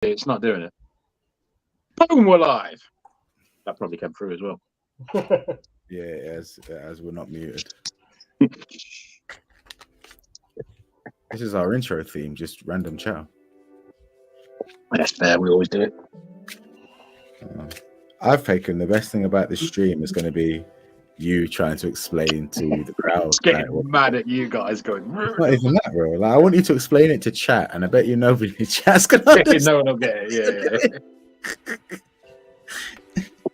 it's not doing it. Boom, we're live. That probably came through as well. Yeah, as we're not muted. This is our intro theme, just random chow. That's fair. We always do it. I've taken the best thing about this stream is going to be you trying to explain to the crowd. Getting mad at you guys going. It's not even that, bro. Like, I want you to explain it to chat, and I bet you nobody in chat's going to understand. No one will get it. Yeah.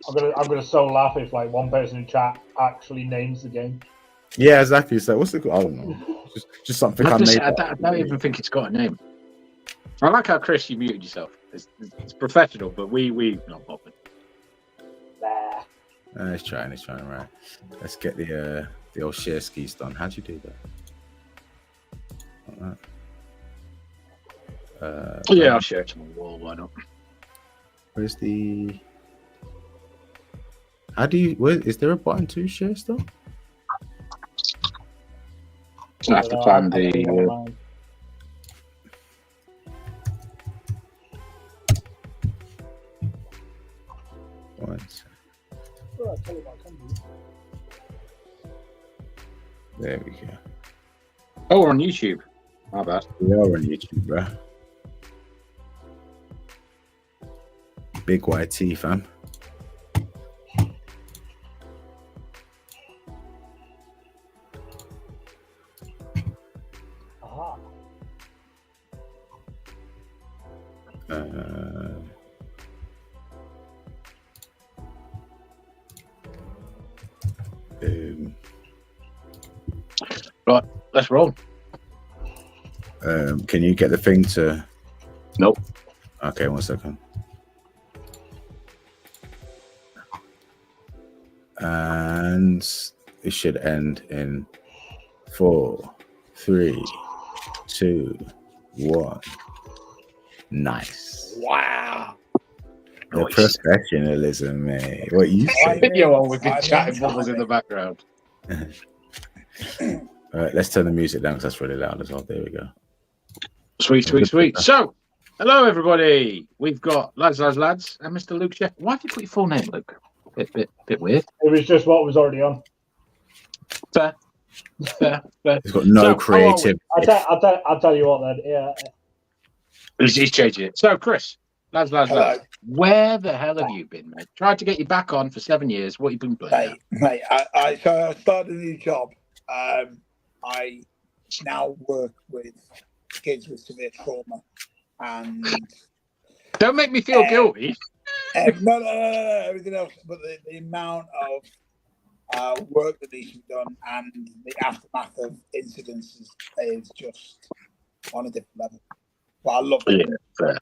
I'm gonna so laugh if like one person in chat actually names the game. Yeah, exactly. So what's the? I don't know. Just something I made. I don't even think it's got a name. I like how Chris, you muted yourself. It's professional, but we not bothered. Nah. He's trying, right. Let's get the old share skis done. How'd you do that? Yeah, I'll share it to my wall. Why not? Where's the? How do you? Where is there a button to share stuff? I have to find the. There we go. Oh, we're on YouTube. My bad. We are on YouTube, bro. Big YT, fam. Right, let's roll. Can you get the thing to? Nope. Okay, 1 second. And it should end in 4, 3, 2, 1. Nice. Wow. The professionalism, mate. What you say? Yo, we've been chatting bubbles in the background. All right, let's turn the music down because that's really loud as well. There we go. Sweet. So, hello everybody. We've got lads, and Mr. Luke Sheff. Why have you put your full name, Luke? Bit weird. It was just what was already on. Fair. He's got no creative. I'll tell you what then. Yeah. He's changing it. So, Chris, lads. Where the hell have you been, mate? Tried to get you back on for 7 years. What have you been playing? Mate, I started a new job. I now work with kids with severe trauma, and don't make me feel guilty. No, everything else, but the amount of work that needs to be done and the aftermath of incidents is just on a different level. But I love it. Yeah, fair.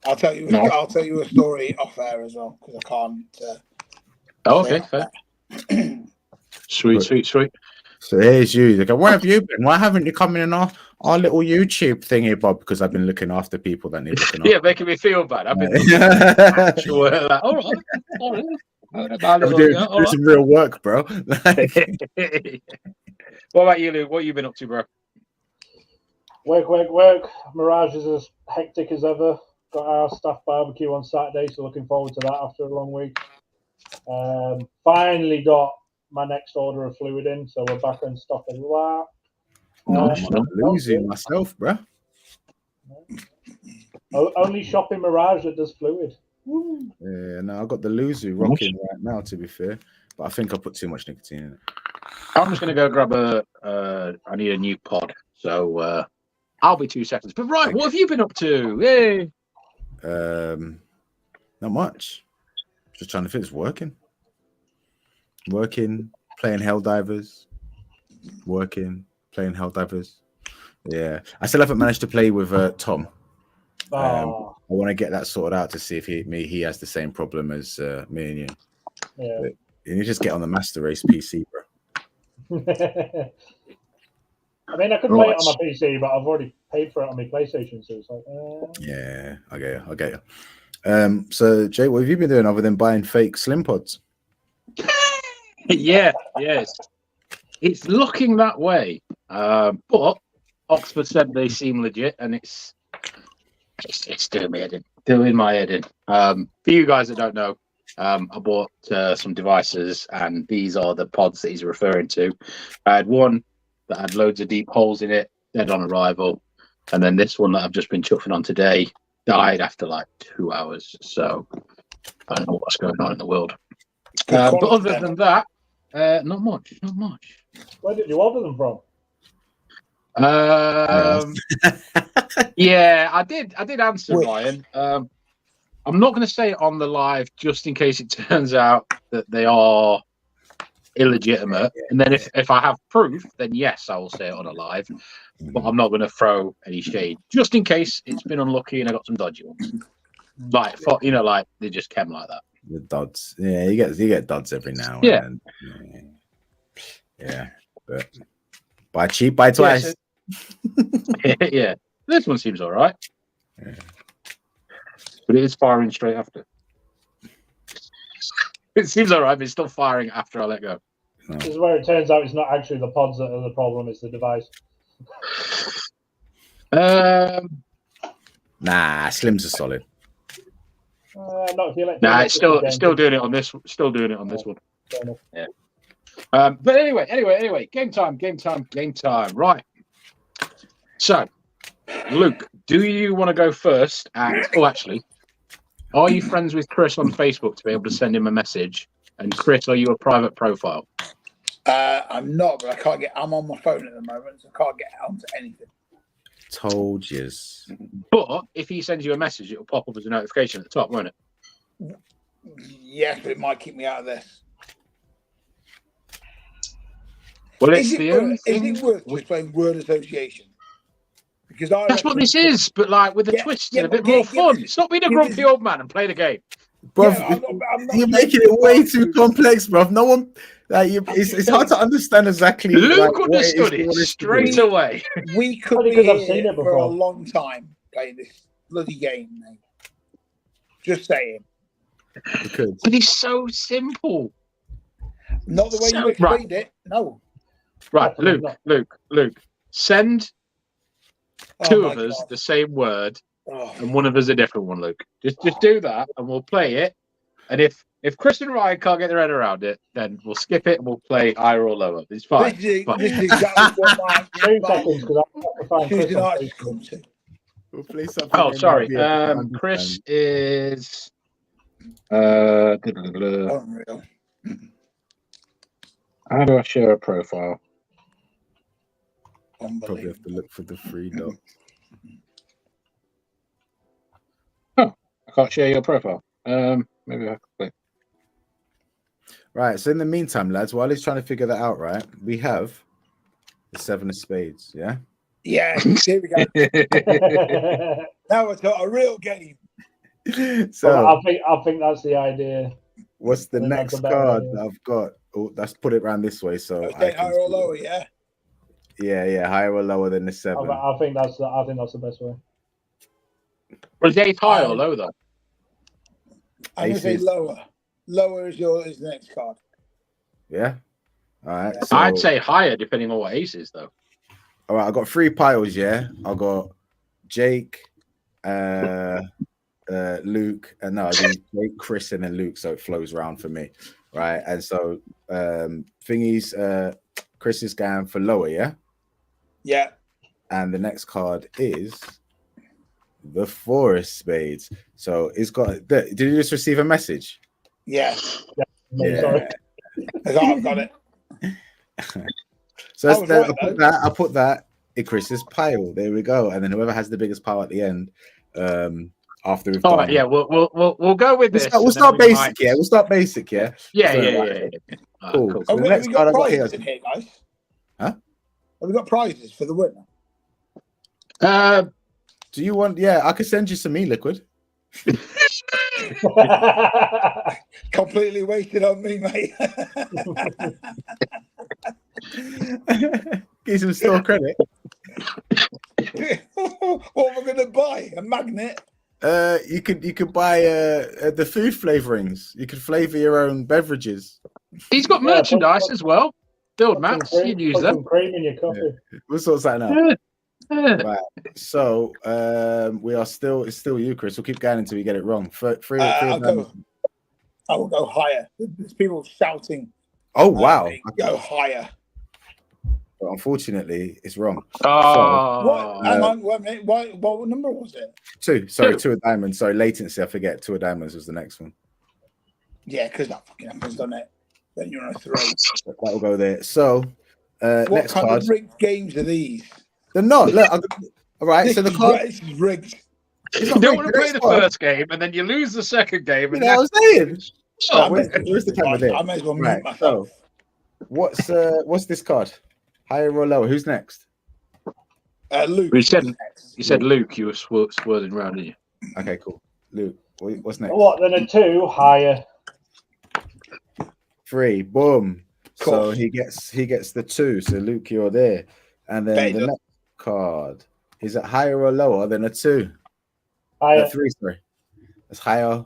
I'll tell you a story off air as well because I can't. Okay, fair. Sweet. So here's you. They go, where have you been? Why haven't you come in our little YouTube thingy, Bob? Because I've been looking after people that need looking after. Yeah, making me feel bad. I've been all right. Do some real work, bro. What about you, Luke? What have you been up to, bro? Work. Mirage is as hectic as ever. Got our staff barbecue on Saturday, so looking forward to that after a long week. Finally got my next order of fluid in, so we're back in stock as well. I'm losing myself, bro. Only shop in Mirage that does fluid. Yeah, no, I got the Luzu rocking right now, to be fair, but I think I put too much nicotine in it. I'm just going to go grab I need a new pod, so I'll be 2 seconds. But right, what have you been up to? Yay! Not much. Just trying to finish working, playing Helldivers, playing Helldivers. Yeah, I still haven't managed to play with Tom. I want to get that sorted out to see if he has the same problem as me and you. Yeah. But you just get on the Master Race PC, bro. I mean, I could play it on my PC, but I've already paid for it on my PlayStation, so it's like, Yeah, I get you. So, Jay, what have you been doing other than buying fake Slim Pods? Yes. It's looking that way. But Oxford said they seem legit, and it's doing me head in. doing my head in. For you guys that don't know, I bought some devices, and these are the pods that he's referring to. I had one that had loads of deep holes in it, dead on arrival, and then this one that I've just been chuffing on today died after like 2 hours. So I don't know what's going on in the world. But other than that, not much. Where did you order them from? Yeah, I did answer, Ryan. I'm not going to say it on the live just in case it turns out that they are illegitimate. And then if I have proof, then yes, I will say it on a live. But I'm not going to throw any shade just in case it's been unlucky and I got some dodgy ones. Like like they just came like that. The dods, yeah, you get dods every now and then. Yeah, but buy cheap, buy twice. Yeah, this one seems all right. Yeah. But it is firing straight after. It seems all right, but it's still firing after I let go. No. This is where it turns out it's not actually the pods that are the problem; it's the device. Nah, Slims are solid. Not if you let. Nah, it's still doing it on this. Still doing it on this one. Yeah. But anyway, game time. Right. So, Luke, do you want to go first? Actually, are you friends with Chris on Facebook to be able to send him a message? And Chris, are you a private profile? I'm not, but I'm on my phone at the moment, so I can't get onto anything. Told you. But if he sends you a message, it'll pop up as a notification at the top, won't it? Yes, but it might keep me out of this. Well, Is it worth just playing word association? Because that's what this is, but like with a twist and a bit more fun. Stop being a grumpy old man and play the game. Bro, I'm not you're making it way too complex, bro. No one, it's hard to understand exactly. Luke understood it straight away. We could be here for a long time playing this bloody game, mate. Just saying. But it's so simple. Not the way you explained it. No. Right, Luke. Send two of us the same word, and one of us a different one, Luke. Just do that, and we'll play it. And if Chris and Ryan can't get their head around it, then we'll skip it and we'll play higher or lower. It's fine. This is exactly what my Tuesday night has come to. We'll play something. Oh, sorry. Chris is Unreal. How do I share a profile? Probably have to look for the 3 dots. Oh, I can't share your profile. Maybe I can click. Right. So in the meantime, lads, while he's trying to figure that out, right, we have the 7 of spades. Yeah. Yeah. Here we go. Now it's got a real game. So well, I think that's the idea. What's the next card that I've got? Oh, let's put it around this way. So higher or lower, yeah. Yeah, higher or lower than the 7. I think that's the best way. Well, is 8 high or low though? I'm gonna say lower. Lower is the next card. Yeah. All right. So, I'd say higher depending on what ace is though. All right, I got 3 piles. Yeah, I got Jake, Luke, and no, I do Jake, Chris, and then Luke. So it flows around for me, right? And so thingies, Chris is going for lower, yeah. Yeah. And the next card is the 4 of spades. So it's got. Did you just receive a message? Yeah. Yeah. I've got it. So I'll put that in Chris's pile. There we go. And then whoever has the biggest pile at the end, after we've done. Right, yeah, we'll go with this. We'll start basic, yeah. We'll start basic, yeah. Yeah. Cool. So the next card I got here, guys. Huh? Have we got prizes for the winner? Do you want? Yeah, I could send you some e-liquid. Completely wasted on me, mate. Give some store credit. What am I going to buy? A magnet? You could buy the food flavorings. You could flavor your own beverages. He's got merchandise as well. Build mats. You'd use them. Cream in your coffee. Yeah. What sort's that now? Yeah. Right. So it's still you, Chris. We'll keep going until we get it wrong. Three I will go higher. There's people shouting. Oh wow. Go higher. But unfortunately, it's wrong. Oh, Hang on, wait a minute. What number was it? 2. Sorry, 2 of diamonds. Sorry, latency. I forget. 2 of diamonds was the next one. Yeah, because that fucking happens, doesn't it? Then you're on a 3. That will go there. So What next kind card. of rigged games are these? They're not. Look. All right. So the card. This is rigged. It's you not don't rigged. want to play the card. first game and then you lose the second game. You And know what I'm saying? Oh, Where's the camera there? I may as well mute Right. myself. So what's this card? Higher or lower? Who's next? Luke. You said Luke. You were swirling around, didn't you? Okay, cool. Luke, what's next? What? Then a 2 higher. 3. Boom. Cool. So he gets the 2. So Luke, you're there. And then the next card, is it higher or lower than a 2? Higher. 3, sorry. It's higher.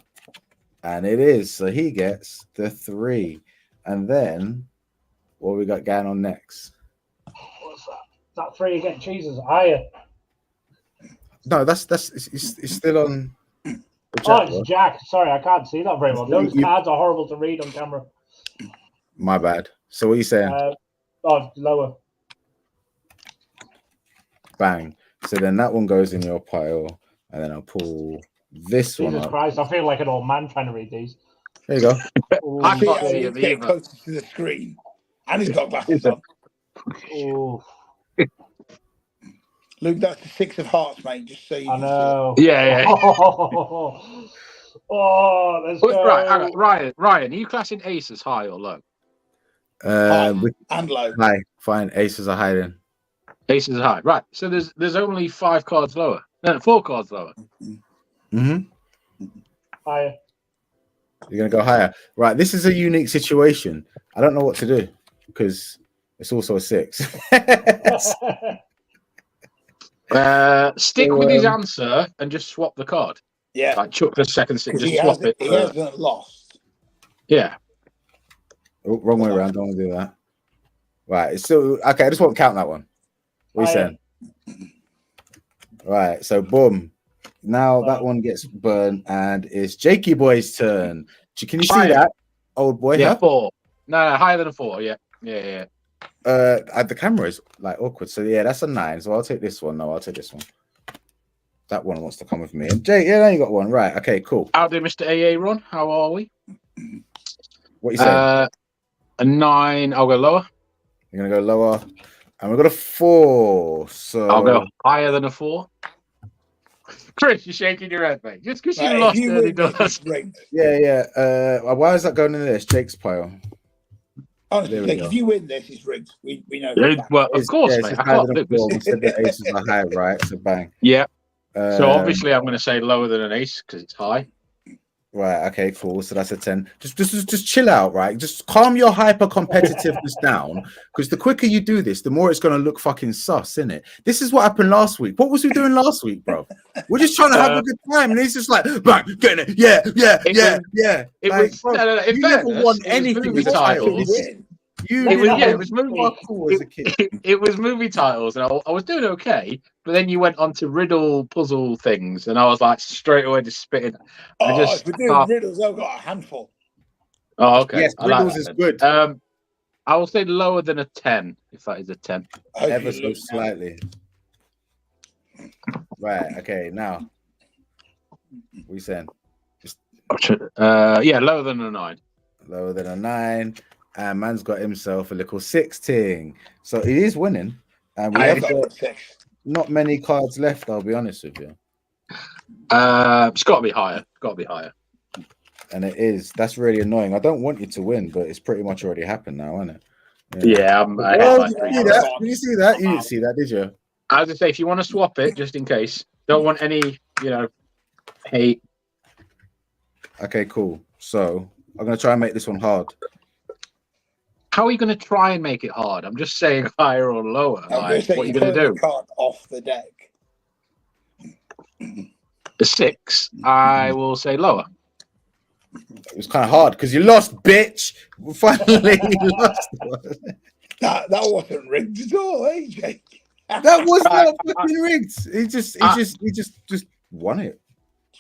And it is. So he gets the 3. And then what we got going on next? What's that? Is that 3 against Jesus? Higher. No, it's still on. It's Jack. Sorry, I can't see that very well. Those cards are horrible to read on camera. My bad. So what are you saying? Lower. Bang. So then that one goes in your pile, and then I'll pull this one Jesus up. Christ, I feel like an old man trying to read these. There you go. I can't see him Get either. closer to the screen. And he's got glasses on. Ooh, Luke, that's the 6 of hearts, mate. Just so you I can know. Yeah. Oh, let's go. Right, hang on. Ryan, are you classing ace as high or low? High and low. High. Fine. Aces are hiding. Ace is high. Right. So there's only 5 cards lower. No, 4 cards lower. Mm-hmm. Higher. You're gonna go higher. Right. This is a unique situation. I don't know what to do because it's also a 6. Stick with his answer and just swap the card. Yeah. Like chuck the second 6, just He swap it. He hasn't lost. Yeah. Oh, wrong way around. Don't want to do that. Right. So okay. I just won't count that one. What are you saying? Right. So boom. Now that one gets burned, and it's Jakey Boy's turn. Can you see that, old boy? Yeah, huh? 4. No, higher than a 4. Yeah. The camera is like awkward. So yeah, that's a 9. So I'll take this one. No, I'll take this one. That one wants to come with me. And Jake, yeah, now you got one. Right. Okay, cool. How do Mr. AA run? How are we? What you saying? A 9. I'll go lower. You're gonna go lower. And we've got a 4. So I'll go higher than a 4. Chris, you're shaking your head, mate. Just because you lost early does. Yeah. Why is that going in this? Jake's pile. Honestly, like, if you win this, it's rigged. We know. Well, of course, mate. I can't live this. We said the aces are high, right? So bang. Yeah. So obviously, I'm going to say lower than an ace because it's high. Right. Okay. Cool. So that's a 10. Just chill out, right? Just calm your hyper competitiveness down, because the quicker you do this, the more it's going to look fucking sus, isn't it? This is what happened last week. What was we doing last week, bro? We're just trying to have a good time, and he's just like, bang, getting it. Yeah. It like, was. bro, No, you never won anything movie as a child. It was movie. As a kid. It was movie titles, and I was doing okay. But then you went on to riddle puzzle things, and I was like straight away just spitting. If we're doing riddles, I've got a handful. Oh, okay. Yes, riddles is good. I will say lower than a 10, if that is a 10. Ever so slightly. Right. Okay. Now, what are you saying? Yeah, lower than a 9. Lower than a 9. And man's got himself a little 16. So he is winning. And we have got not many cards left, I'll be honest with you. It's got to be higher. And it is. That's really annoying. I don't want you to win, but it's pretty much already happened now, isn't it? Yeah. Did you see that? You didn't see that, did you? I was going to say, if you want to swap it, just in case, don't want any, hate. Okay, cool. So I'm going to try and make this one hard. How are you going to try and make it hard? I'm just saying higher or lower. What are you going to do? Card off the deck. A 6. I will say lower. It was kind of hard because you lost, bitch. Finally, you lost. That wasn't rigged at all, eh, Jake? That was not fucking rigged. He just won it.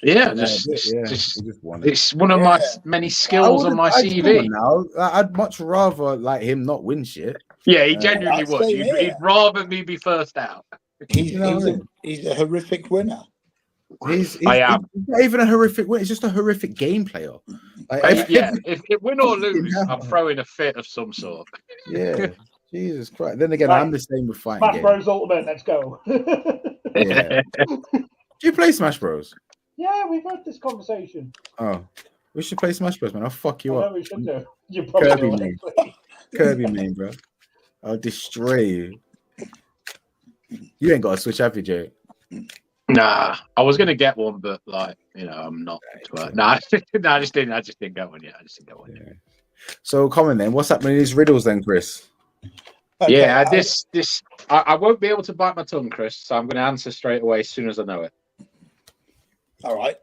Yeah, Yeah, just he just just won it. it's one of my many skills on my CV. Now, I'd much rather like him not win shit. Yeah, he genuinely I'd would. say He'd rather me be first out. He's You know what I mean? he's a horrific winner. He's I am. he's not even a horrific win. He's just a horrific game player. Like, If win or lose, I'm throwing a fit of some sort. Yeah, Jesus Christ. Then again, Right. I'm the same with fighting Smash games. Bros Ultimate, let's go. Yeah. Do you play Smash Bros? Yeah, we've had this conversation. Oh, we should play Smash Bros, man. I'll fuck you I know up. we should do. You probably Kirby will. me. Actually. Kirby main, bro. I'll destroy you. You ain't got a Switch, have you, Jay? Nah, I was gonna get one, but like I'm not. Nah, I just didn't get one yet. Yeah. So, comment then. What's happening in these riddles then, Chris? Okay, Yeah, I won't be able to bite my tongue, Chris. So I'm gonna answer straight away as soon as I know it. all right.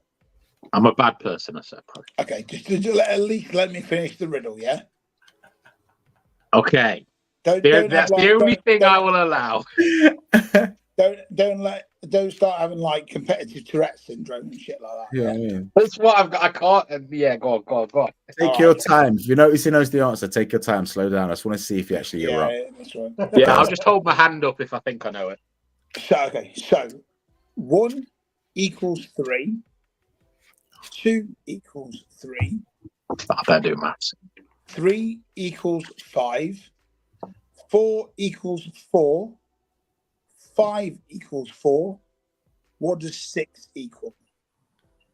I'm a bad person, I suppose. Okay, just at least let me finish the riddle, yeah? Okay, that's the only thing I will allow. Don't start having like competitive Tourette syndrome and shit like that. Yeah, I mean. That's what I've got. I can't. Yeah, go on. Take your time. If you notice he knows the answer, take your time. Slow down. I just want to see if you actually Yeah, are up. that's right. Yeah, I'll just hold my hand up if I think I know it. So 1 equals 3, 2 equals 3, I better do maths. 3 equals 5, 4 equals 4, 5 equals 4. What does 6 equal?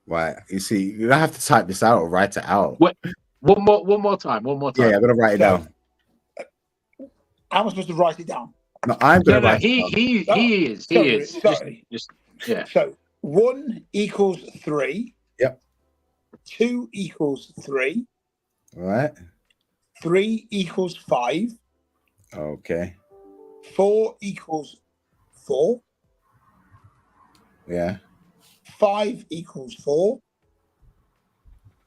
Right. You see, you don't have to type this out or write it out. What? One more time. Yeah, I'm gonna write it down. How am I supposed to write it down? No, I'm gonna write he it down. he is. Sorry. Just yeah. So 1 equals 3. Yep. 2 equals 3. All right. 3 equals 5. Okay. 4 equals 4. Yeah. 5 equals 4.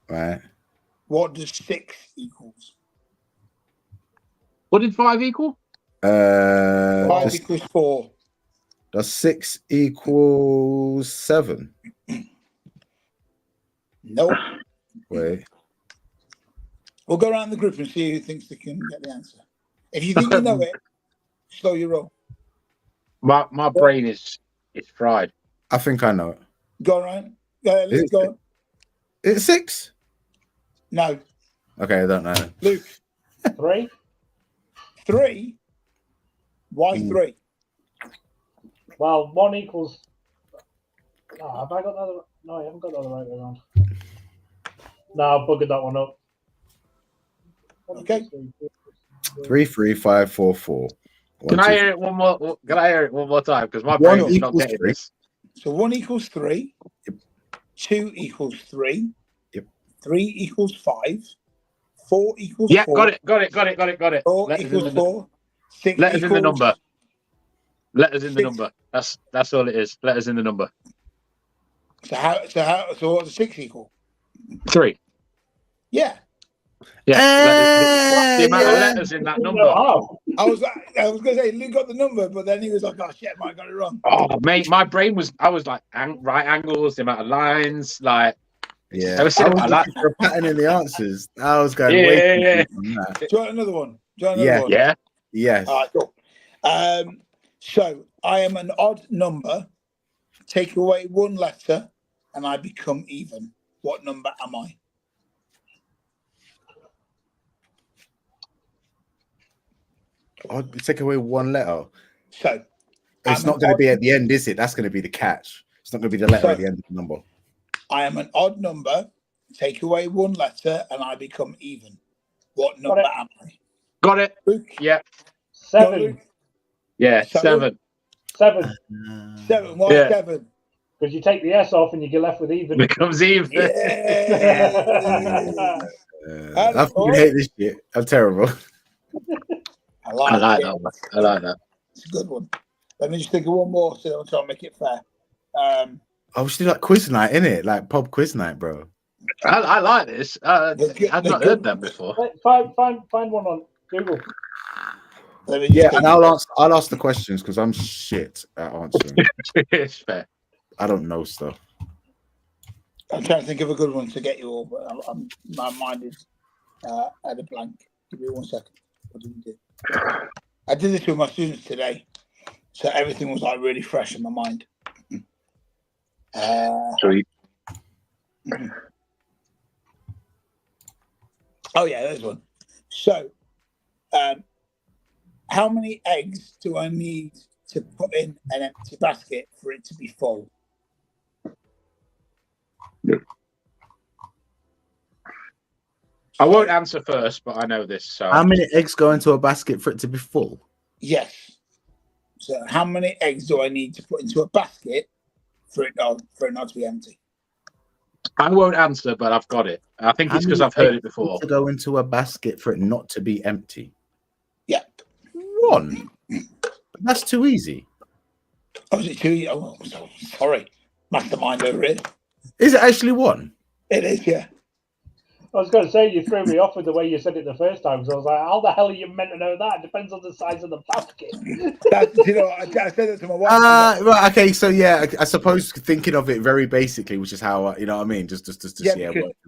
Right. What does 6 equals? What did 5 equal? 5 equals 4. Does 6 equals 7? Nope. Wait. We'll go around the group and see who thinks they can get the answer. If you think you know it, slow your roll. My brain is fried. I think I know it. Go around. Luke, go on. It's 6. No. Okay, I don't know. Luke. 3. 3? Why 3? Well, 1 equals. Oh, have I got the other? No, I haven't got the other right way around. No, I buggered that one up. Okay. 3, 3, 5, 4, 4. Can I hear it one more? Can I hear it one more time? Because my brain is not getting this. So 1 equals 3. Yep. 2 equals 3. Yep. 3 equals 5. 4 equals 4. Yeah, got it. 4 equals 4. 6 Letters equals... in the number. Letters in the number. That's all it is. Letters in the number. So what does 6 equal? 3. Yeah. Yeah. The amount of letters in that number. Oh, I was going to say Luke got the number, but then he was like, "Oh shit, I got it wrong." Oh mate, my brain was. I was like right angles, the amount of lines, like. Yeah. I was looking for a pattern in the answers. I was going. Yeah. Do you want another one? One? Yeah. All Yes. right, cool. So I am an odd number. Take away 1 letter, and I become even. What number am I? I'll take away 1 letter. So It's not going to be at the end, is it? That's going to be the catch. It's not going to be the letter at the end of the number. I am an odd number. Take away 1 letter, and I become even. What number am I? Got it. Luke? Yeah. 7. Yeah. 7. 7. 7. Why Yeah. 7? Because you take the S off and you get left with even. Becomes even. Yeah. I fucking hate this shit. I'm terrible. I I like that one. I like that. It's a good one. Let me just think of one more so I'll try and make it fair. I was do like quiz night, innit? Like pub quiz night, bro. I like this. I've not heard that before. Find one on Google. Yeah, and I'll ask the questions because I'm shit at answering. It's fair. I don't know stuff. I'm trying to think of a good one to get you all, but my mind is at a blank. Give me 1 second. What did we do? I did this with my students today, so everything was like really fresh in my mind. Sweet. Oh yeah, there's one. So, how many eggs do I need to put in an empty basket for it to be full? I won't answer first, but I know this. So How many eggs go into a basket for it to be full? Yes. So, how many eggs do I need to put into a basket for it not to be empty? I won't answer, but I've got it. I think it's because I've heard it before. To go into a basket for it not to be empty. Yep. 1. That's too easy. Oh, is it 2? Oh, sorry. Mastermind over here. Is it actually 1? It is, yeah. I was going to say, you threw me off with the way you said it the first time, so I was like, how the hell are you meant to know that? It depends on the size of the basket. I said that to my wife. Right, okay, so yeah, I suppose thinking of it very basically, which is how, you know what I mean? Just to see how it works.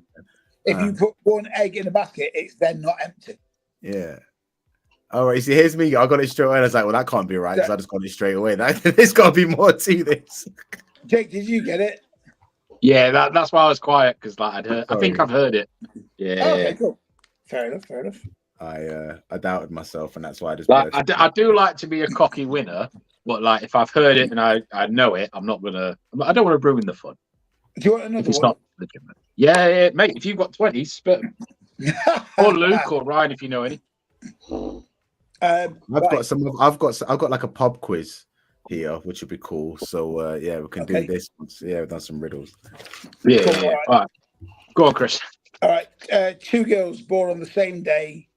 If you put 1 egg in a basket, it's then not empty. Yeah. All right, see, here's me. I got it straight away. And I was like, well, that can't be right because I just got it straight away. There's got to be more to this. Jake, did you get it? Yeah, that's why I was quiet because like I'd heard. I think I've heard it. Yeah. Oh, okay, cool. Fair enough. I doubted myself, and that's why I just. Like, I do like to be a cocky winner, but like if I've heard it and I know it, I'm not gonna. I don't want to ruin the fun. Do you want another if it's one? not legitimate. Yeah, mate. If you've got 20, spit 'em. Or Luke or Ryan, if you know any. I've got like a pub quiz here, which would be cool. So yeah, we can do this. Yeah, we've done some riddles. Yeah. All right. Go on, Chris. All right. 2 girls born on the same day,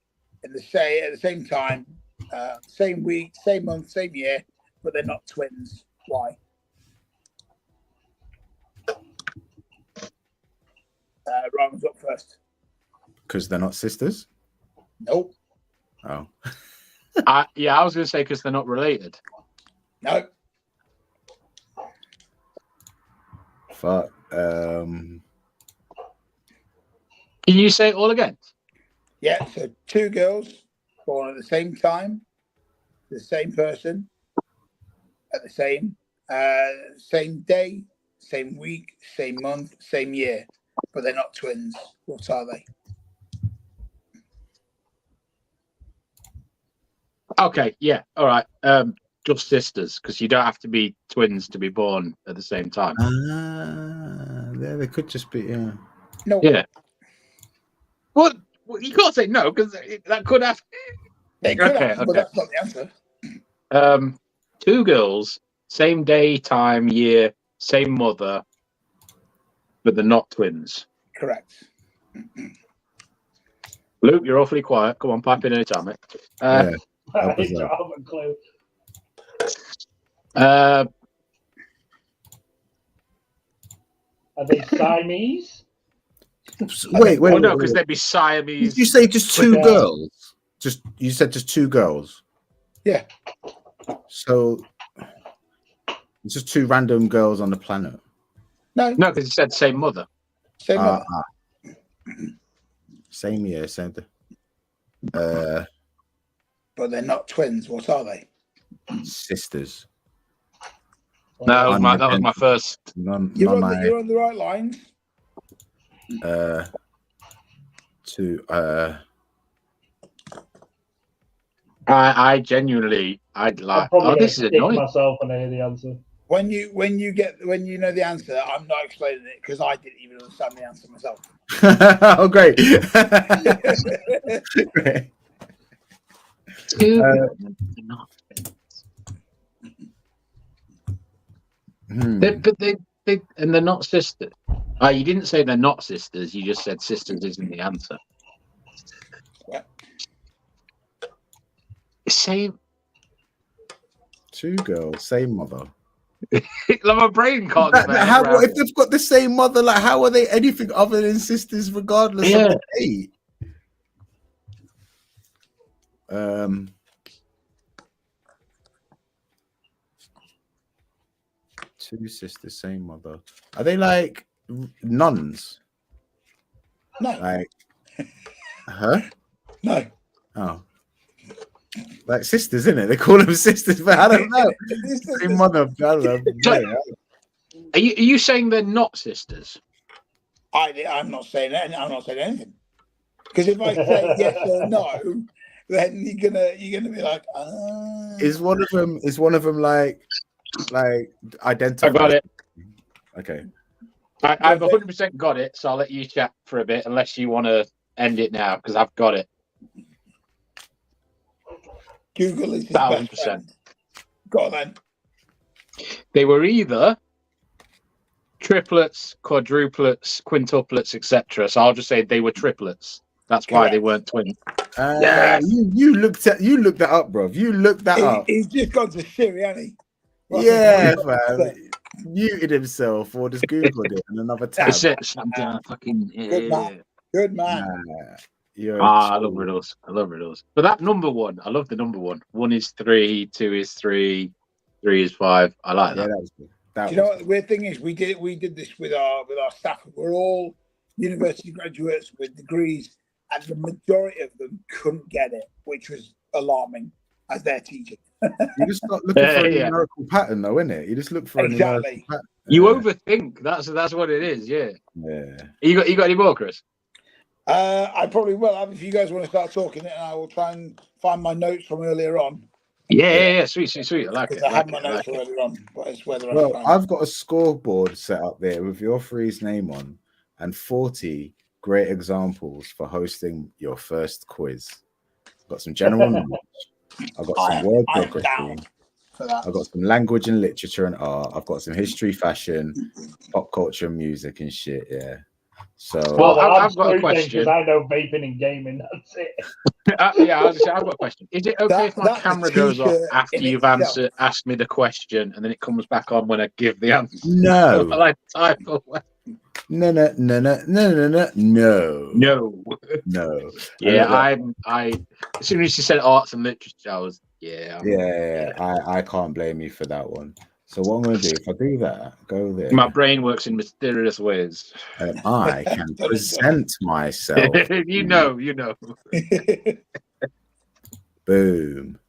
at the same time, same week, same month, same year, but they're not twins. Why? Ryan's up first. Because they're not sisters. Nope. Oh. I was going to say because they're not related. No. Fuck. Can you say it all again? Yeah. So 2 girls born at the same time, the same person, at the same day, same week, same month, same year, but they're not twins. What are they? Okay, yeah, all right. Just sisters, because you don't have to be twins to be born at the same time. Yeah, they could just be. Yeah. No. Yeah. Well, you can't say no because that could happen. It could happen, but that's not the answer. 2 girls, same day, time, year, same mother, but they're not twins. Correct. Luke, you're awfully quiet. Come on, pipe in any time, mate. Yeah. I don't have a clue. Uh, Are they Siamese? Wait. well, no, because they'd be Siamese. Did you say just 2 girls? You said just 2 girls. Yeah. So it's just 2 random girls on the planet. No, because you said same mother. Same mother. Same year, same. But they're not twins. What are they? Sisters. No, that was my first. You're on the right lines. 2. I genuinely, I'd like. Oh, this is annoying. Myself when I hear the answer. When you know the answer, I'm not explaining it because I didn't even understand the answer myself. Oh, great. Great. And they're not sisters. You didn't say they're not sisters. You just said sisters isn't the answer. Yeah. Same. 2 girls, same mother. Like my brain can't. If they've got the same mother, like how are they anything other than sisters, regardless of the date? Two sisters, same mother. Are they like nuns? No, Like, huh? no. Oh, like sisters, isn't it? They call them sisters, but I don't know. Same mother. I don't know. Yeah. Are you saying they're not sisters? I'm not saying that. I'm not saying anything. Because if I say yes or no, then you're gonna be like, Is one of them like identified? I got it. Okay. I've 100% got it, so I'll let you chat for a bit, unless you want to end it now, because I've got it. Google is his 1000%. best friend. Go on then. They were either triplets, quadruplets, quintuplets, etc. So I'll just say they were triplets. That's why they weren't twins. Yes. You looked that up, bro. You looked that up. He's just gone to Siri, hasn't he? Well, Yeah, man. Muted himself or just Googled it in another tab. That's it. Fucking Good man. Good man. I love riddles. I love riddles. But that number one, I love the number one. 1 is 3, 2 is 3, 3 is 5. I like that. Yeah, that was good. Do you know what the weird thing is? We did this with our staff. We're all university graduates with degrees, and the majority of them couldn't get it, which was alarming as their teacher. You just start looking for a numerical pattern, though, isn't it? You just look for a numerical pattern. You overthink. That's what it is. Yeah. Yeah. You got any more, Chris? I probably will have if you guys want to start talking it, and I will try and find my notes from earlier on. Yeah. Sweet. I like it. I had my notes earlier on, but it's whether I've got a scoreboard set up there with your three's name on and 40 great examples for hosting your first quiz. I've got some general knowledge. I've got some word geography. I've got some language and literature and art. I've got some history, fashion, pop culture, music, and shit. Yeah. So, well, I've got a question. I know vaping and gaming. That's it. I was just saying, I've got a question. Is it okay if my camera goes off after you've asked me the question, and then it comes back on when I give the answer? No. Like type away. No. Yeah, I as soon as you said arts and literature, I was I can't blame you for that one. So what I'm going to do, if I do that, go there. My brain works in mysterious ways. And I can present myself. You know. Boom.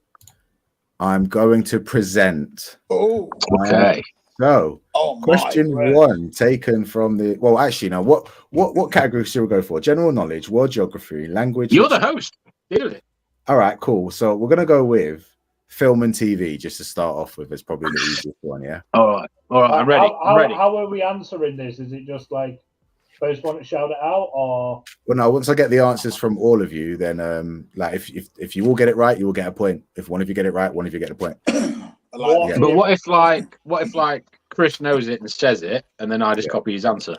I'm going to present. Oh, okay. So, question 1 taken from the. Well, actually, now what category should we go for? General knowledge, world geography, language. You're the host. Deal with it. All right, cool. So we're gonna go with film and TV just to start off with. It's probably the easiest one, yeah. All right. I'm ready. How are we answering this? Is it just like first one to shout it out, or? Well, no. Once I get the answers from all of you, then like if you all get it right, you will get a point. If one of you get it right, one of you get a point. But what if Chris knows it and says it, and then I just copy his answer?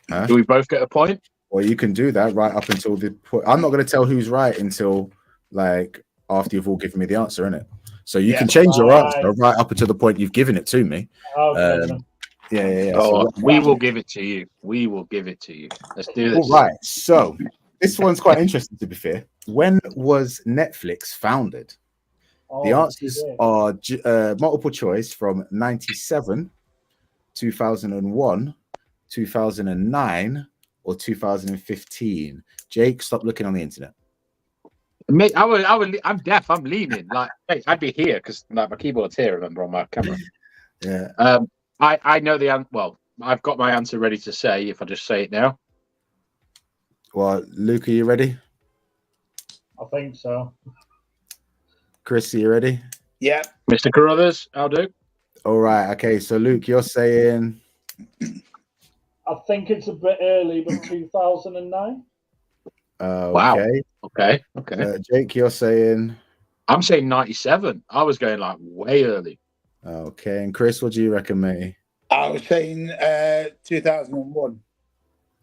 Huh? Do we both get a point? Well, you can do that right up until the point. I'm not going to tell who's right until like after you've all given me the answer, innit? So you can change your answer right up until the point you've given it to me. Okay. Yeah. Oh, so we will give it to you. Let's do this. All right. So this one's quite interesting, to be fair. When was Netflix founded? The answers are multiple choice from 97, 2001, 2009, or 2015. Jake, stop looking on the internet. Mate, I'm deaf. I'm leaning. Like, hey, I'd be here because like my keyboard's here. Remember on my camera. Yeah. I know the answer. Well, I've got my answer ready to say. If I just say it now. Well, Luke, are you ready? I think so. Chris, are you ready? Yeah. Mr. Carruthers, I'll do. All right. Okay. So, Luke, you're saying. I think it's a bit early, but 2009. Wow. Okay. Jake, you're saying. I'm saying 97. I was going like way early. Okay. And Chris, what do you reckon, mate? I was saying 2001.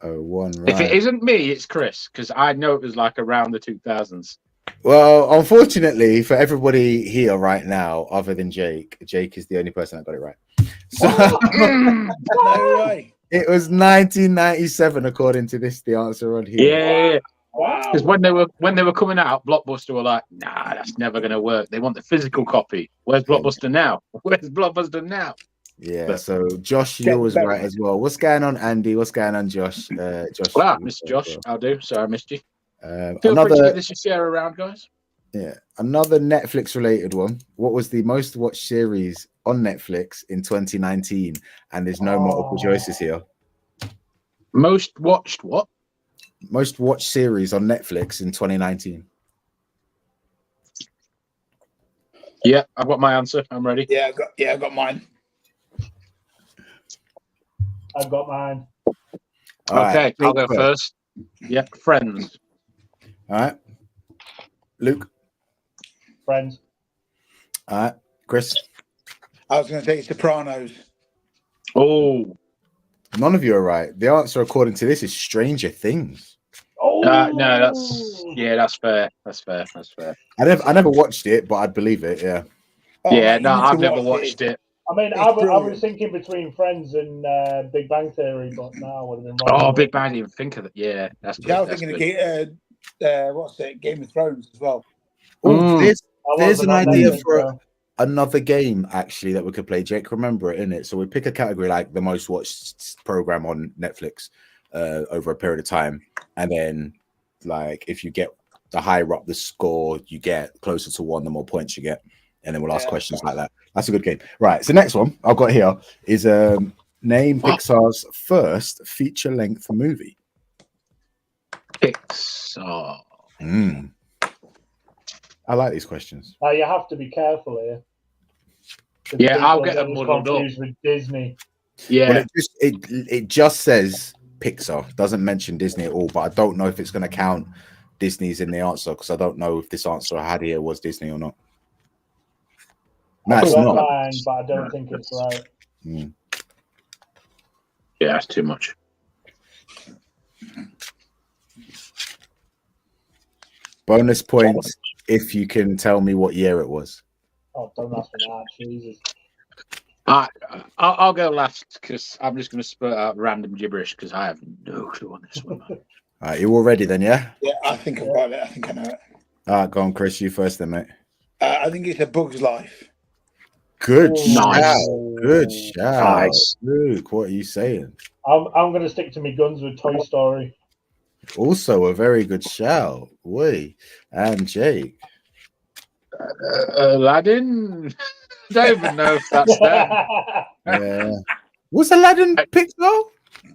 Oh, one. Right. If it isn't me, it's Chris, because I know it was like around the 2000s. Well, unfortunately for everybody here right now, other than Jake is the only person that got it right. So No way. It was 1997, according to the answer on here. Yeah. Wow. Because when they were coming out, Blockbuster were like, nah, that's never gonna work. They want the physical copy. Where's Blockbuster now? Yeah, But- so Josh, you was right as well. What's going on, Andy? What's going on, Josh? Josh. Well, Mr. Josh, I'll do. Sorry, I missed you. Feel free to Another, give this a share around, guys. yeah, another Netflix related one. What was the most watched series on Netflix in 2019? And there's no multiple choices here. Most watched what? Most watched series on Netflix in 2019. Yeah, I've got my answer. I'm ready. Yeah, I got mine. I've got mine. All Okay, right, I'll go first. Yeah, Friends. All right, Luke. Friends. All right, Chris. I was going to say Sopranos. Oh, None of you are right. The answer, according to this, is Stranger Things. Oh no, that's fair. That's fair. That's fair. I never watched it, but I'd believe it. Yeah. Oh, Yeah, mate, no, you need I've to never watch watched it. I mean, It's I was brilliant. thinking between Friends and Big Bang Theory, but no, I would have been wrong. Oh, Big Bang, I didn't even think of it. Yeah, that's good. Yeah, I was That's thinking good. of what's it? Game of Thrones as well. Oh, there's There's an idea for another game actually that we could play. Jake, remember it, innit? So we pick a category like the most watched program on Netflix over a period of time, and then like if you get the higher up the score you get, closer to one, the more points you get, and then we'll ask questions like that. That's a good game. Right. So next one I've got here is name Pixar's first feature-length movie. Pixar. I like these questions. You have to be careful here. Yeah, I'll get them muddled up. Confused with Disney. Yeah. Well, it just says Pixar, doesn't mention Disney at all, but I don't know if it's going to count Disney's in the answer because I don't know if this answer I had here was Disney or not. No, it's not. Mine, but I don't think it's right. Yeah, that's too much. Bonus points if you can tell me what year it was. Oh, don't ask me that, Jesus. I'll go last because I'm just going to spurt out random gibberish because I have no clue on this one. All right, you all ready then, yeah? Yeah, I think I've got it. I think I know it. All right, go on, Chris. You first then, mate. I think it's A Bug's Life. Good Nice. shout. Good shout. Nice. Luke, what are you saying? I'm going to stick to my guns with Toy Story. Also a very good shout. Wait, and Jake. Aladdin? Don't even know if that's them. Yeah. Was Aladdin Pixar?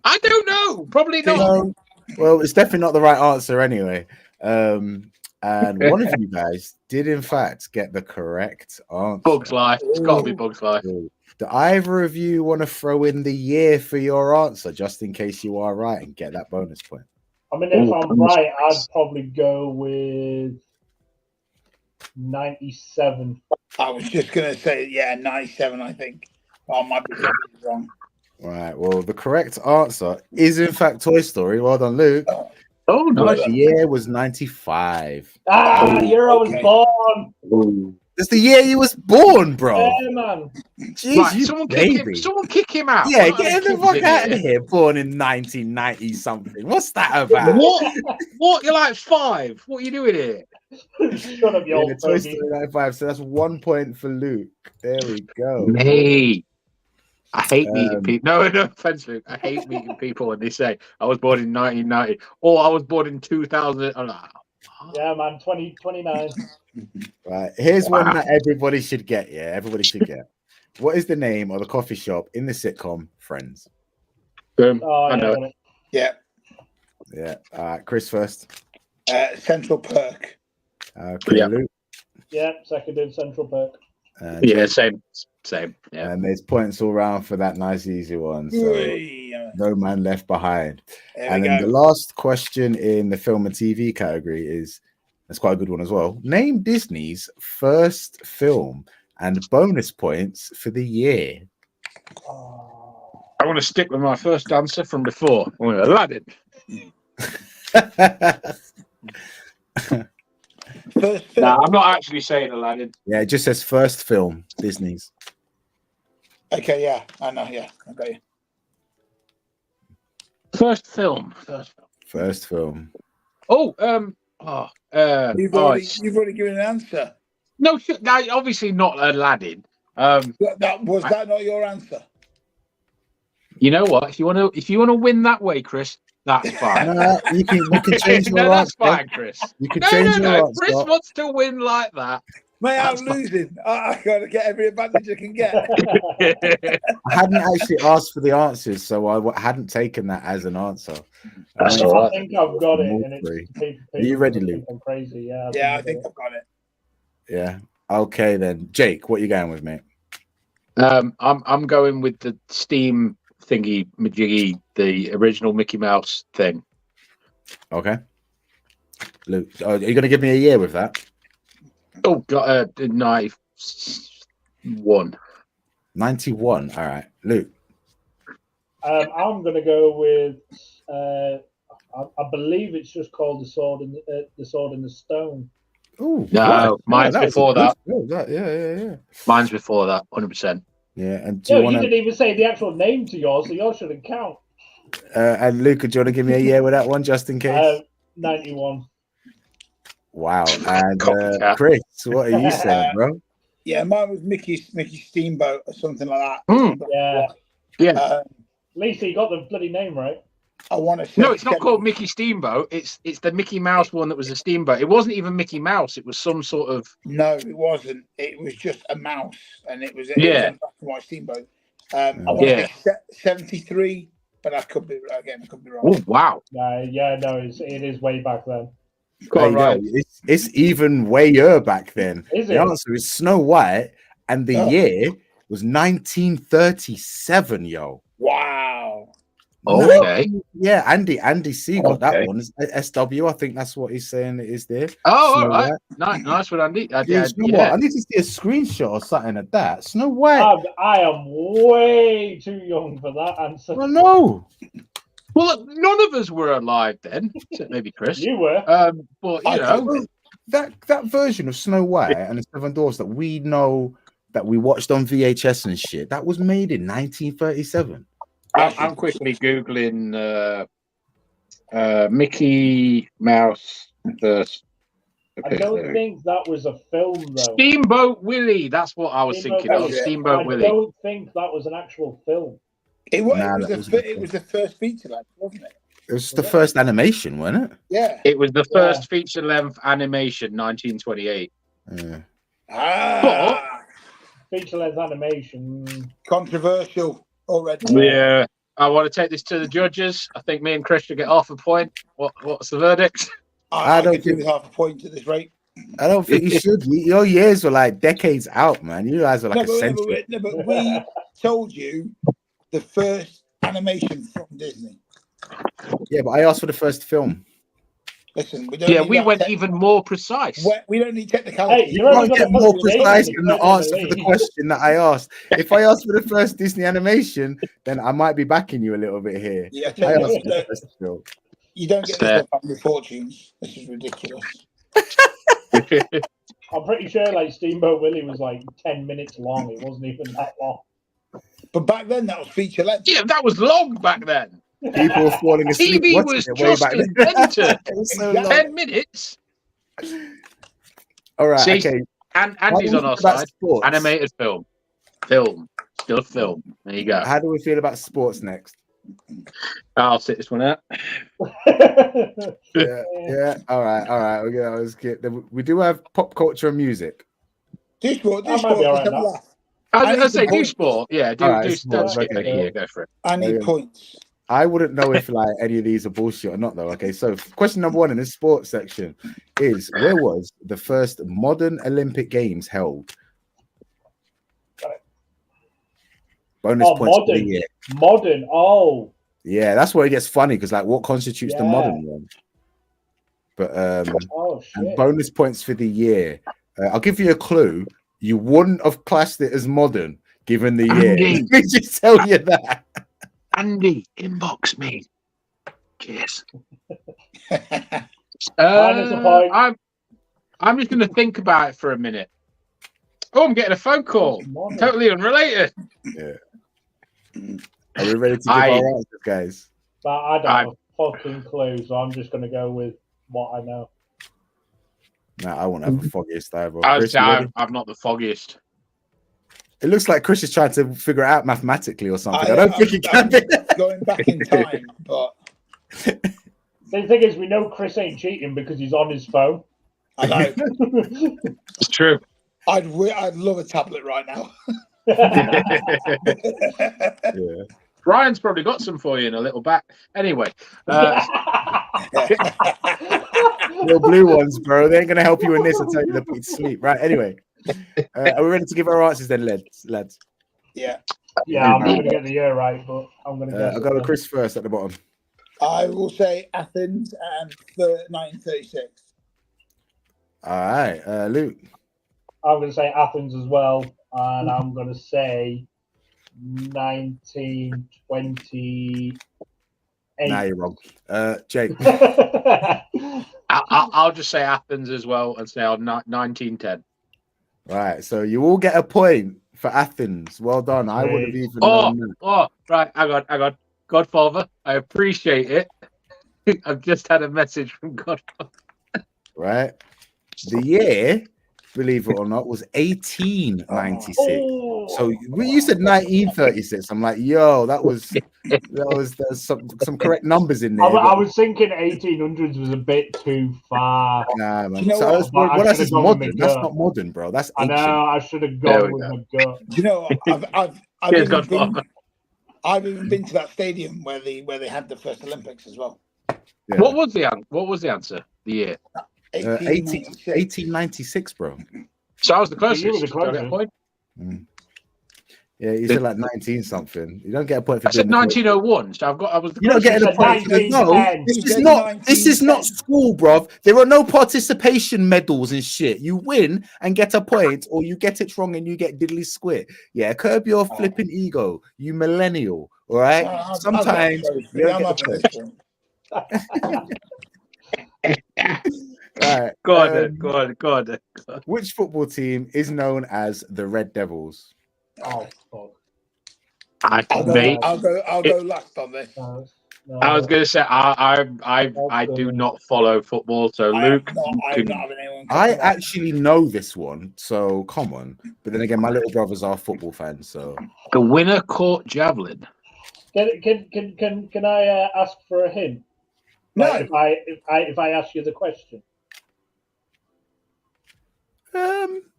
I don't know. Probably not. No. Well, it's definitely not the right answer anyway. And one of you guys did, in fact, get the correct answer. Bug's Life. It's got to be Bug's Life. Do either of you want to throw in the year for your answer, just in case you are right and get that bonus point? I mean, if I'm right, I'd probably go with 97. I was just going to say, 97, I think. I might be wrong. Right. Well, the correct answer is, in fact, Toy Story. Well done, Luke. Oh, nice. The year was 95. The year I was born. It's the year you was born, bro. Yeah, man. Jeez, Right, you someone baby. kick him out. Yeah, What get are the fuck kids out in of here. Born in 1990 something. What's that about? What? You're like 5. What are you doing here? Shut up, you old Toy fogey. Story 95. So that's 1 point for Luke. There we go. Hey, I hate meeting people. No offense, Luke. I hate meeting people when they say I was born in 1990 or I was born in 2000. I'm like, Yeah, man. 29. Right. Here's one that everybody should get. Yeah, everybody should get. What is the name of the coffee shop in the sitcom Friends? boom. Oh, I know. yeah. Yeah. Yeah. All right, Chris first. Central Perk. Okay, Yeah. Luke. Yeah, seconded Central Perk. Yeah, same. Yeah. And there's points all round for that nice easy one. So no man left behind. There And we then go. the last question in the film and TV category is that's quite a good one as well. Name Disney's first film and bonus points for the year. Oh. I want to stick with my first answer from before. I'm going to Aladdin. First film. No, I'm not actually saying Aladdin. Yeah, it just says first film, Disney's. Okay, yeah, I know, yeah. I got you. First film. First film. Oh, You've already given an answer. no, obviously not Aladdin. That was that not your answer? You know what? If you want to win that way, Chris, that's fine. You can change your No, that's answer. fine, Chris. You can No, change no, your no. answer. Chris wants to win like that. Mate, I'm That's fine. losing. I gotta get every advantage I can get. I hadn't actually asked for the answers, so I hadn't taken that as an answer. That's I all right. think I've got it, and Three. it's Are you ready, people Luke? think I'm crazy. Yeah. Yeah, I think I've got it. Yeah. Okay then, Jake, what are you going with, mate? I'm going with the Steam thingy majiggy, the original Mickey Mouse thing. Okay. Luke, are you going to give me a year with that? Oh, got 91. 91. All right, Luke. I'm going to go with. I believe it's just called the Sword and the Stone. Oh No, mine's before that. Yeah. Mine's before that, 100%. Yeah, and You didn't even say the actual name to yours, so yours shouldn't count. And Luca, do you want to give me a year with that one, just in case? 91. Wow. And Copycat. Chris, what are you saying, bro? Yeah, mine was Mickey Steamboat or something like that. Yeah. Yeah. At least he got the bloody name right. I want to say No, it's not called Mickey Steamboat. It's the Mickey Mouse one that was a steamboat. It wasn't even Mickey Mouse. It was some sort of. No, it wasn't. It was just a mouse, and it was a black and white steamboat. I want to say 73, but I could be again. I could be wrong. Oh wow! No, it is way back then. Right. It's even wayer back then. Is the it? answer is Snow White, and the year was 1937. Yo. Wow. Okay. Yeah, Andy C got that one. SW, I think that's what he's saying it is there. Oh, Snow all right. White. Nice one, Andy. I need to see a screenshot or something of that. Snow White. I am way too young for that answer. Oh no. Well, none of us were alive then, except maybe Chris. You were. But you know that version of Snow White and the Seven Dwarfs that we know that we watched on VHS and shit, that was made in 1937. I'm quickly googling Mickey Mouse first. I don't think that was a film though. Steamboat Willie. That's what I was thinking of. Steamboat Willie. I don't think that was an actual film. It was the first feature length, wasn't it? It was the first animation, wasn't it? Yeah. It was the first feature length animation, 1928. Yeah. Feature length animation. Controversial already. Yeah. I want to take this to the judges. I think me and Chris should get half a point. What's the verdict? I don't think half a point at this rate. I don't think you should. Your years were like decades out, man. You guys were like a century. No, but we told you the first animation from Disney. Yeah, but I asked for the first film. Listen, we went even more precise. We don't need technicality. Hey, you can't get more precise than the answer for the question that I asked. If I asked for the first Disney animation, then I might be backing you a little bit here. Yeah, I asked for the first film. You don't get this family fortunes. This is ridiculous. I'm pretty sure like Steamboat Willie was like 10 minutes long. It wasn't even that long. But back then that was feature length. Yeah, that was long back then. People were falling asleep. TV was just invented. So 10 minutes. All right. See, okay. And Andy's on our side. Sports? Animated film. Still a film. There you go. How do we feel about sports next? I'll sit this one out. Yeah. All right. We do have pop culture and music. Do sport. That might be all right now. I was going to say, do sport. Yeah, do sports. Okay. Yeah, go for it. I need points. I wouldn't know if like any of these are bullshit or not, though. Okay, so question number one in this sports section is: where was the first modern Olympic Games held? Bonus points for the year. Modern. Oh, yeah, that's where it gets funny because like, what constitutes the modern one? But and bonus points for the year. I'll give you a clue. You wouldn't have classed it as modern given the year. Let me just tell you that. Andy, inbox me. Cheers. I'm just going to think about it for a minute. Oh, I'm getting a phone call. Totally unrelated. Yeah. Are we ready to give our answers, guys? But I don't have a fucking clue, so I'm just going to go with what I know. No, I won't have the foggiest either. I'm not the foggiest. It looks like Chris is trying to figure it out mathematically or something. I don't think he can be. Going back in time, but The thing is, we know Chris ain't cheating because he's on his phone. I know. It's true. I'd love a tablet right now. Yeah. Ryan's probably got some for you in a little back. Anyway, Little blue ones, bro. They ain't gonna help you in this. I'll tell you, they'll put you to sleep. Right. Anyway, are we ready to give our answers then, lads? Yeah. Yeah, I'm not going to get the year right, but I'm going to guess. I'll go with Chris first at the bottom. I will say Athens and 1936. All right, Luke. I'm going to say Athens as well, and I'm going to say 1928. Nah, you're wrong. Jake. I'll just say Athens as well and say 1910. Right, so you all get a point for Athens. Well done. I would have even known that. Right. Hang on. Godfather, I appreciate it. I've just had a message from Godfather. Right. The year, believe it or not, was 1896. Oh. So when you said 1936, I'm like, yo, that was there's some correct numbers in there. I was thinking 1800s was a bit too far. Nah, man. You know So what? what I else is should've gone with modern? my That's gut. not modern, bro. That's I ancient. know, I should have There gone we with go. my gut. Do you know I've Cheers, even Godfather. I've even been to that stadium where they had the first Olympics as well. Yeah. What was the answer? The year. 1896, bro. So I was the closest. You were the Do I get a closest. point? Yeah, you said like 19 something. You don't get a point for I said doing the 1901. So I was the You don't closest. get a point. said No, 1910. this is not school, bruv. There are no participation medals and shit. You win and get a point, or you get it wrong and you get diddly squit. Yeah, curb your flipping ego, you millennial. All right. Sometimes you don't get the point. Right. Go on. Which football team is known as the Red Devils? Oh, fuck. I'll go last on this. No. I was going to say I do not follow football, so Luke. I actually know this one, so come on. But then again, my little brothers are football fans, so The winner caught javelin. Can I ask for a hint? No. Like, if I ask you the question.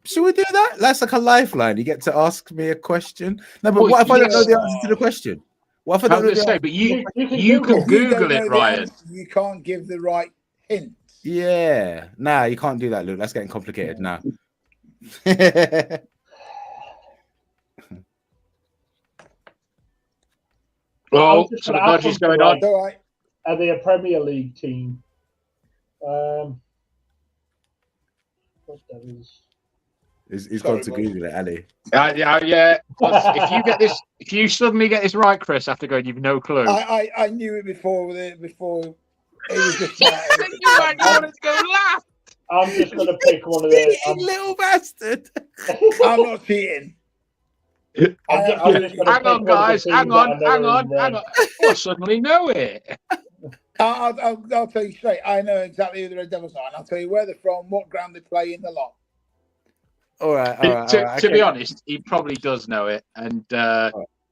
should we do that? That's like a lifeline. You get to ask me a question. No, but Well, what if I don't know yes. the answer to the question? What if I I don't know was the going to say, answer? but You you can can Google it, Ryan. You can't give the right hint. Yeah. Nah, you can't do that, Luke. That's getting complicated now. Oh, so the dodgy's going on. All right. Are they a Premier League team? What that is? He's gone to Google it, Ali. Yeah. If you suddenly get this right, Chris, after going, you've no clue. I knew it before it was just. You wanted to go last. I'm just going to pick one of the. Little bastard. I'm not cheating. I'm just gonna Hang pick on, one of the guys. teams Hang that I know on. is, I suddenly know it. I'll tell you straight. I know exactly who the Red Devils are, and I'll tell you where they're from, what ground they play in, the lot. All right. To be honest, he probably does know it, and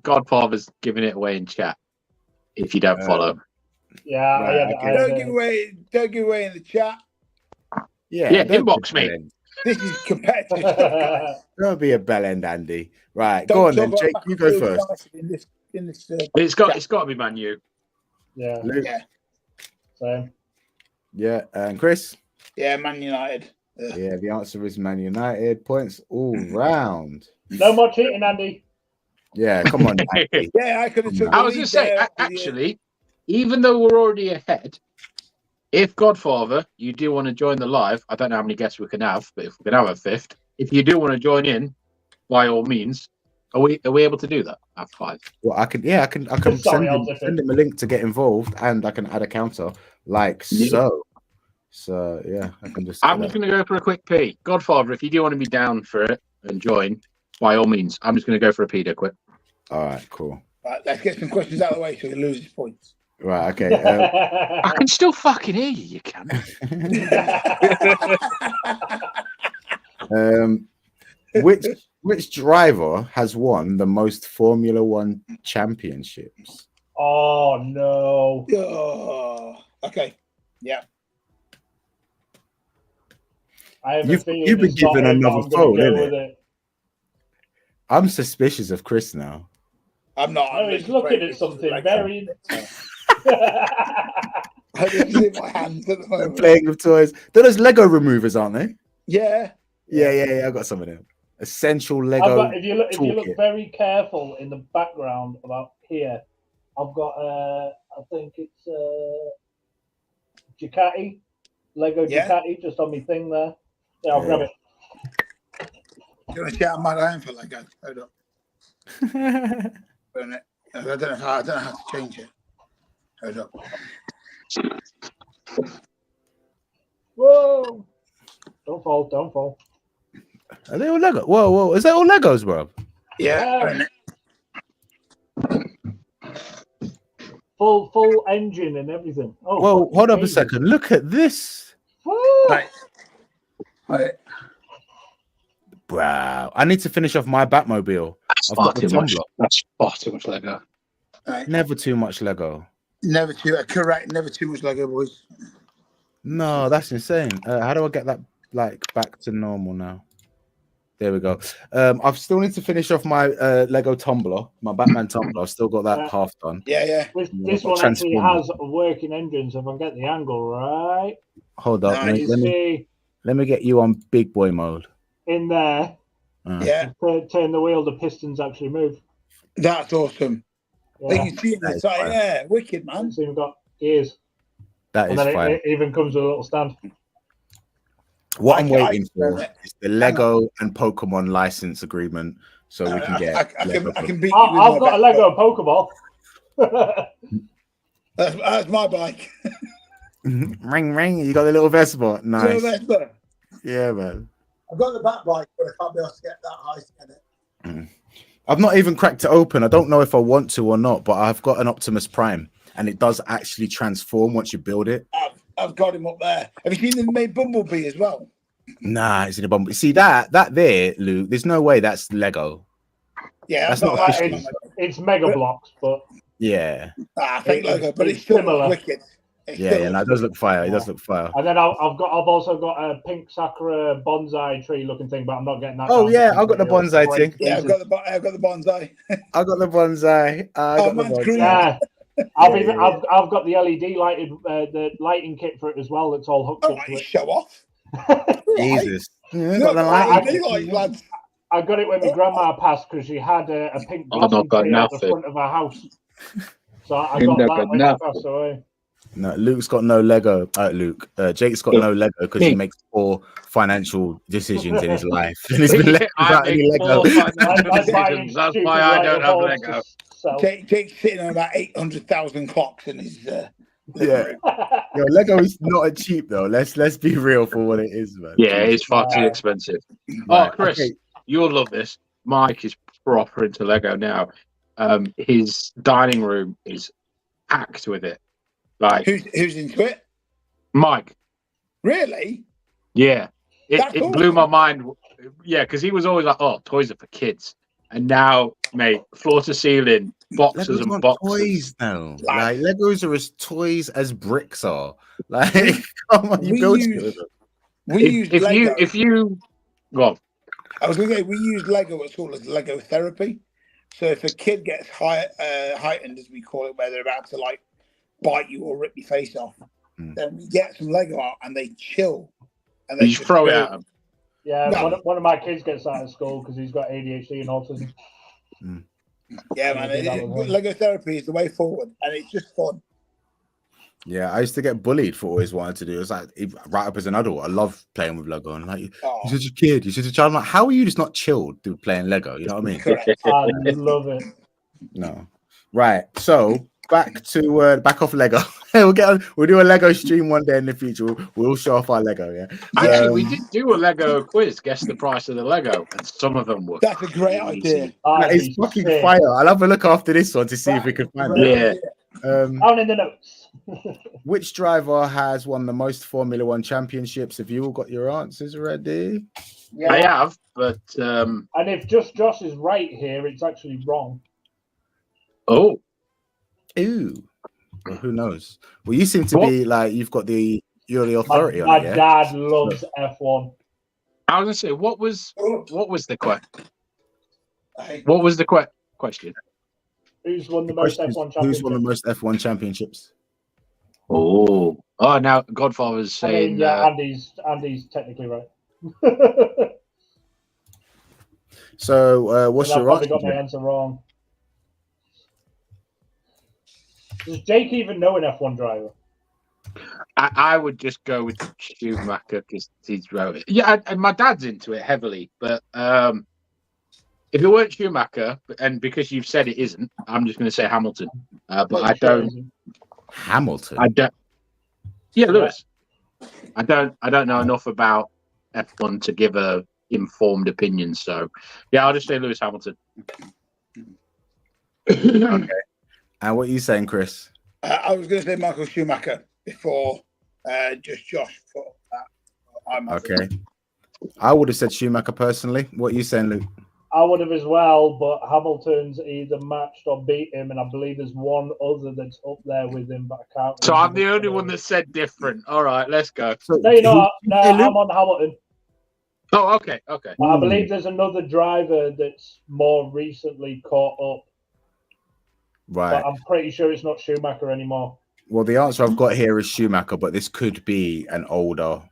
Godfather's giving it away in chat. If you don't follow, Yeah, Don't give away in the chat. Yeah, inbox me. This is competitive stuff, guys. Don't be a bellend, Andy. Right, go on then, Jake. You go first. In this, It's got to be Man U. Yeah. Luke. Yeah. Same. Yeah, and Chris. Yeah, Man United. Yeah, the answer is Man United. Points all round. No more cheating, Andy. Yeah, come on. Andy. Yeah, I could have took. I was going to say, actually, even though we're already ahead, if Godfather, you do want to join the live, I don't know how many guests we can have, but if we can have a fifth, if you do want to join in, by all means, are we able to do that? Have 5. Well, I can send him a link to get involved, and I can add a counter like so. So yeah, I can just. I'm just going to go for a quick pee. Godfather, if you do want to be down for it and join, by all means, I'm just going to go for a pee there quick. All right, cool. Right, let's get some questions out of the way so he loses points. Right, okay. I can still fucking hear you. You can. Which driver has won the most Formula One championships? Oh no! Oh, okay. Yeah. I have a You've feeling been it's not given him, but another I'm going phone, to go innit? with it. I'm suspicious of Chris now. I'm not. No, he's looking at something very. This is in my hands at the moment. Playing with toys. They're those Lego removers, aren't they? Yeah. Yeah. I got some of them. Essential Lego. If you look very careful in the background about here, I've got I think it's Ducati, Lego Ducati, just on my thing there. Yeah, I'll grab it. You want to shout my own for Lego? Hold up. Burn it. I don't know how to change it. Hold up. Whoa! Don't fall. Are they all Lego? Whoa! Is that all Legos, bro? Yeah. Burn it. Full engine and everything. Oh, whoa! Hold up a second. Look at this. Right. Wow! I need to finish off my Batmobile. That's far too much. That's far too much Lego. Right. Never too much Lego. Never too much Lego, boys. No, that's insane. How do I get that back to normal now? There we go. I still need to finish off my Lego tumbler, my Batman tumbler. I've still got that half done. Yeah. This one actually has a working engine, so if I get the angle right. Hold up. Let me get you on big boy mode. In there. Yeah. Turn the wheel, the pistons actually move. That's awesome. Yeah. You can see it. Yeah, wicked, man. So you've got gears. That is fine. It even comes with a little stand. What I'm waiting for is the Lego and Pokemon license agreement, so we can get. I can beat you. I've got a Lego Pokeball. That's my bike. Ring. You got the little Vespa. Nice. Vespa. Yeah, man. I've got the Bat bike, but I can't be able to get that high to get it. I've not even cracked it open. I don't know if I want to or not, but I've got an Optimus Prime, and it does actually transform once you build it. I've got him up there. Have you seen them made Bumblebee as well? Nah, it's in a Bumblebee. See that there, Luke? There's no way that's Lego. Yeah, that's not official. It's Mega Blocks, but yeah. I think Lego, but it's still similar. Wicked. Yeah, that does look fire. It does look fire. And then I've also got a pink sakura bonsai tree looking thing, but I'm not getting that. Oh yeah, I've got the bonsai thing. Yeah, I've got the bonsai. I got the bonsai. Yeah. I've got the LED lighted the lighting kit for it as well. That's all hooked up to it. Show off. Jesus. I got it when my grandma passed because she had a pink blossom tree at the front of her house. So I got that when she passed away. No, Luke's got no Lego. Jake's got no Lego because he makes poor financial decisions in his life. And he's been left without any Lego. That's why I don't have Lego. Jake's sitting on about 800,000 clocks in his. Yeah, Lego is not cheap though. Let's be real for what it is, man. Yeah, it's far too expensive. Oh, Chris, you'll love this. Mike is proper into Lego now. His dining room is packed with it. Like who's into it? Mike. Really? Yeah. It blew my mind. Yeah, because he was always like, "Oh, toys are for kids," and now, mate, floor to ceiling boxes and boxes. Toys now, like Legos are as toys as bricks are. Like, come on, you build it. If you go on. I was going to say we use Lego what's called as Lego therapy. So if a kid gets heightened, as we call it, where they're about to like bite you or rip your face off, then we get some Lego out and they chill. And they just throw it at them. Yeah, no. one of my kids gets that at school because he's got ADHD and autism. Yeah, man. Lego therapy is the way forward, and it's just fun. Yeah, I used to get bullied for always wanting to do. It's like right up as an adult, I love playing with Lego, and like, you're such a kid, you're such a child. I'm like, how are you just not chilled through playing Lego? You know what I mean? I love it. No, right. So back off Lego. We'll do a Lego stream one day in the future. We'll show off our Lego. Yeah. Actually, we did do a Lego quiz. Guess the price of the Lego, and some of them were. That's a great idea. That is fucking fire. I'll have a look after this one to see if we can find it. Down in the notes. Which driver has won the most Formula One championships? Have you all got your answers ready? Yeah. I have, but And if just Josh is right here, it's actually wrong. Ooh. Well, who knows? Well, you seem to be like you're the authority on it. Yeah. My dad loves F1. I was gonna say, what was the question? Who's won the most F1 championships? Who's won the most F1 championships? Oh, now Godfather's saying. Andy's technically right. So, what's your answer? I answer? got my answer wrong. Does Jake even know an F1 driver? I would just go with Schumacher because he's wrote it. Yeah, and my dad's into it heavily, but if it weren't Schumacher, and because you've said it isn't, I'm just going to say Hamilton. But I don't. Hamilton. I don't. Yeah, Lewis. I don't know enough about F1 to give a informed opinion. So, yeah, I'll just say Lewis Hamilton. Okay. And what are you saying, Chris? I was going to say Michael Schumacher before just Josh thought that. Okay. I would have said Schumacher personally. What are you saying, Luke? I would have as well, but Hamilton's either matched or beat him, and I believe there's one other that's up there with him, but I can't. So I'm the only one that said different. All right, let's go. No, you're not. No, I'm on Hamilton. Oh, okay. I believe there's another driver that's more recently caught up. Right. But I'm pretty sure it's not Schumacher anymore. Well, the answer I've got here is Schumacher, but this could be an older.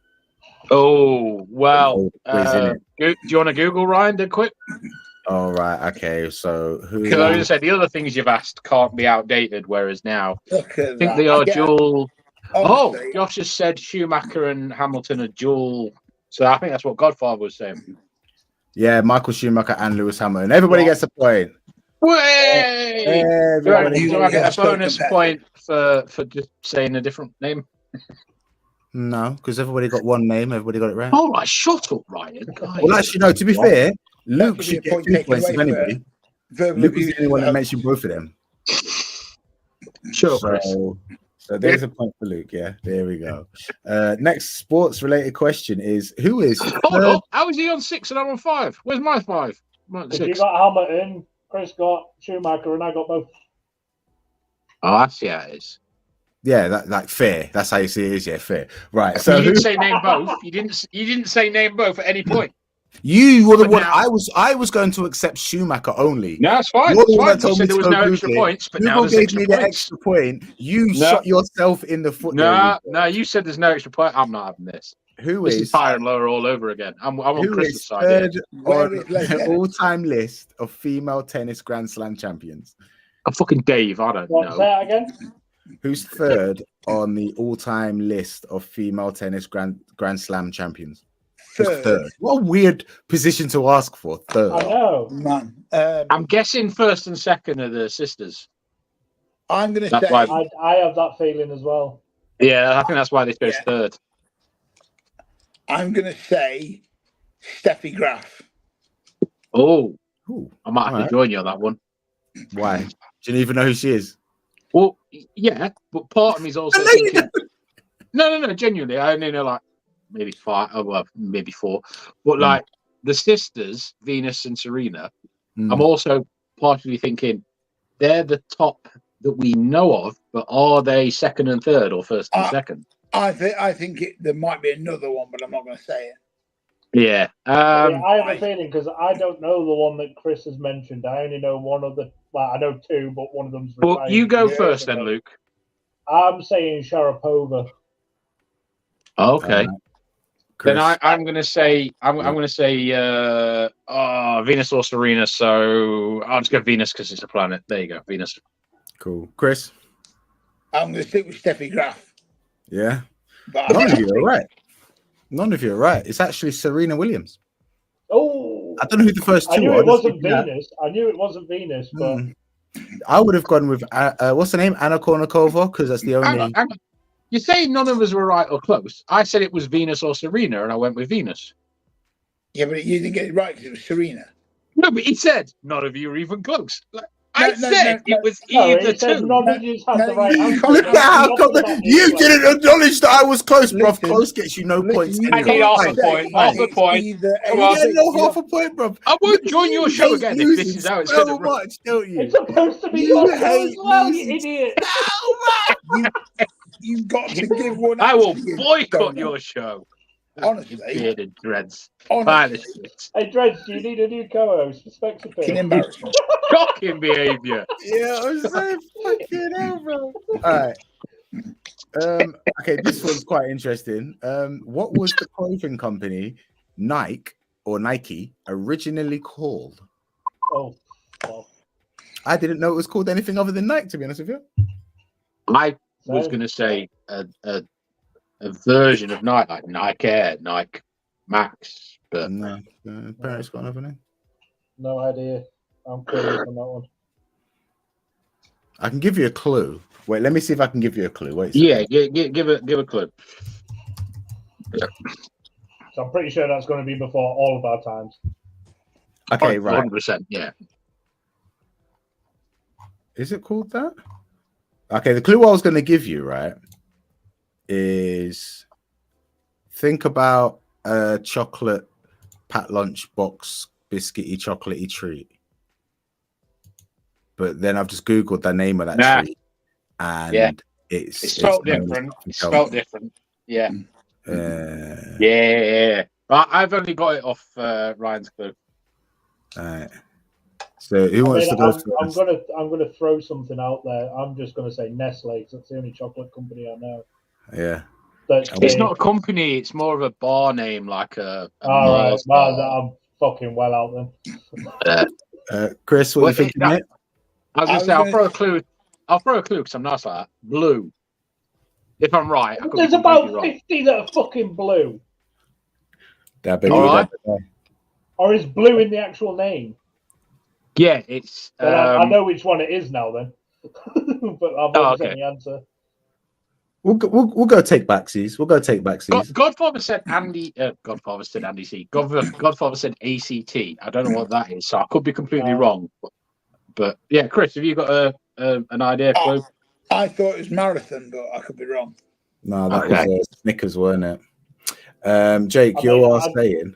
Oh, well. Do you want to Google, Ryan, dead quick? All right. Okay. So who? Because I was going to say, the other things you've asked can't be outdated, whereas now I think that. they are dual. Honestly. Oh, Josh has said Schumacher and Hamilton are dual. So I think that's what Godfather was saying. Yeah, Michael Schumacher and Lewis Hamilton. Everybody gets a point. Way! Do I get a bonus point for just saying a different name? No, because everybody got one name. Everybody got it right. All right, shut up, Ryan. Guys. Well, actually, no. To be fair, Luke should get 2 points if anybody. Luke was the only one that mentioned both of them. Sure. So there's a point for Luke. Yeah, there we go. Next sports-related question is: who is? Hold on. How is he on 6 and I'm on 5? Where's my 5? You got Hamilton, Chris got Schumacher, and I got both. Oh, I see how it is. Yeah, that fair. That's how you see it is. Yeah, fair. Right. So you didn't say name both. You didn't say name both at any point. You were the one. Now, I was going to accept Schumacher only. No, that's fine. You're the the one that told me there was no extra points, but now there's gave extra me points. The extra point. You shot yourself in the foot. No, you said there's no extra point. I'm not having this. This is higher and lower all over again. I'm on Chris's side. On the all-time list of female tennis Grand Slam champions. I'm fucking Dave. I don't know. Say that again. Who's third on the all-time list of female tennis Grand Slam champions? Third. What a weird position to ask for. Third. I know, man. I'm guessing first and second are the sisters. I'm going to say. I have that feeling as well. Yeah, I think that's why they chose third. I'm going to say Steffi Graf. Oh, I might have to join you on that one. Why? Do you even know who she is? Well, yeah, but part of me is also thinking. No, genuinely, I only know like maybe 5, well, maybe 4. But like the sisters, Venus and Serena, I'm also partially thinking they're the top that we know of, but are they second and third or first and second? I think there might be another one, but I'm not going to say it. Yeah. I have a feeling because I don't know the one that Chris has mentioned. I only know one of the. Well, I know 2, but one of them's retired. Well, you go first then, Luke. I'm saying Sharapova. Okay. Then I'm going to say Venus or Serena. So I'll just go Venus because it's a planet. There you go, Venus. Cool, Chris. I'm going to stick with Steffi Graf. Yeah. None of you are right. None of you are right. It's actually Serena Williams. Oh, I don't know who the first 2 I knew are. it wasn't Venus. I knew it wasn't Venus, but I would have gone with what's the name? Anna Kournikova, because that's the only. Hang on. You say none of us were right or close. I said it was Venus or Serena, and I went with Venus. Yeah, but you didn't get it right because it was Serena. No, but he said none of you are even close. Like, I said it was No, either it says two. none of you had the right answer. Look at how you didn't acknowledge that I was close, bro. Listen, Close gets you no points. I need half a point. Half a point. Come on. Yeah, no half a point, bro. I won't join your show again if this is how it's going to run. much, don't you? It's supposed to be You your show as hate well, you losing idiot. You've got to give one. I will answer, boycott don't your show. Honestly. You bearded dreads. Honestly. Hey, Dreads, do you need a new co-host? Respect to Fucking embarrassment. Shocking behaviour. Yeah, I'm saying fucking hell, bro. All right. Okay, this one's quite interesting. What was the clothing company Nike originally called? Oh, well. I didn't know it was called anything other than Nike, to be honest with you. I was going to say a version of Nike, like Nike Air, Nike Max, but No, parents got another name. No idea. I'm curious on that one. I can give you a clue. Wait, let me see if I can give you a clue. Wait. yeah, give a clue. So I'm pretty sure that's going to be before all of our times. Okay, right. 100%, yeah. Is it called that? Okay, the clue I was going to give you, right, is think about a chocolate pat lunch box, biscuity, chocolatey treat. But then I've just Googled the name of that treat, and it's spelled different. It's spelled different. Yeah. Yeah. I've only got it off Ryan's clue. All right. So who wants to go first? I'm gonna throw something out there. I'm just gonna say Nestle, because that's the only chocolate company I know. Yeah. It's not a company. It's more of a bar name, like a Mars bar. I'm fucking well out then. Chris, what do you think, mate? I was gonna say I'll throw a clue. I'll throw a clue because I'm nice like that. Blue. If I'm right, I could there's about 50 that are fucking blue. All right. Or is blue in the actual name? Yeah, it's. I know which one it is now. Then, but I've already said the answer. We'll go take backsies. We'll go take backsies. Godfather said Andy. Godfather said Andy C. Godfather said ACT. I don't know what that is, so I could be completely wrong. But yeah, Chris, have you got an idea? Clue? I thought it was marathon, but I could be wrong. No, that was Snickers, weren't it? Jake, you're saying.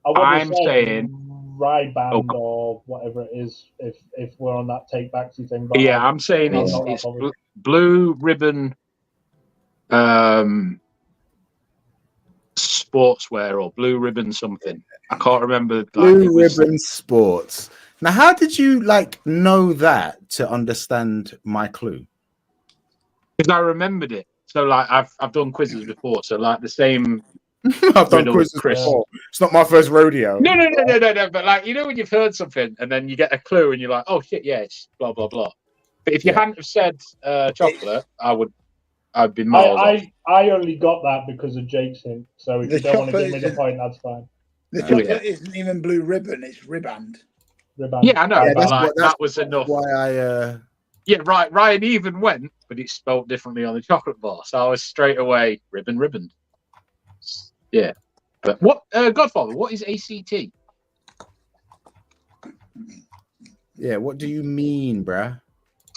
I'm saying Ray-Ban or whatever it is. If we're on that take backsy thing. But yeah, I'm saying it's blue ribbon. Sportswear or blue ribbon something. I can't remember. Blue ribbon sports. Now, how did you know that to understand my clue? Because I remembered it. So I've done quizzes before. So the same. I've done quizzes before. It's not my first rodeo. No. But when you've heard something and then you get a clue and you're like, oh shit, yeah, it's blah blah blah. But if you hadn't have said chocolate, I'd be miles off. I only got that because of Jake's hint. So if you don't want to give me the point, that's fine. The chocolate isn't even blue ribbon; it's ribband. Yeah, I know. Yeah, that was enough. Why I. Yeah, right. Ryan even went, but it's spelled differently on the chocolate bar. So I was straight away ribbon. Yeah, but what Godfather? What is ACT? Yeah, what do you mean, bruh?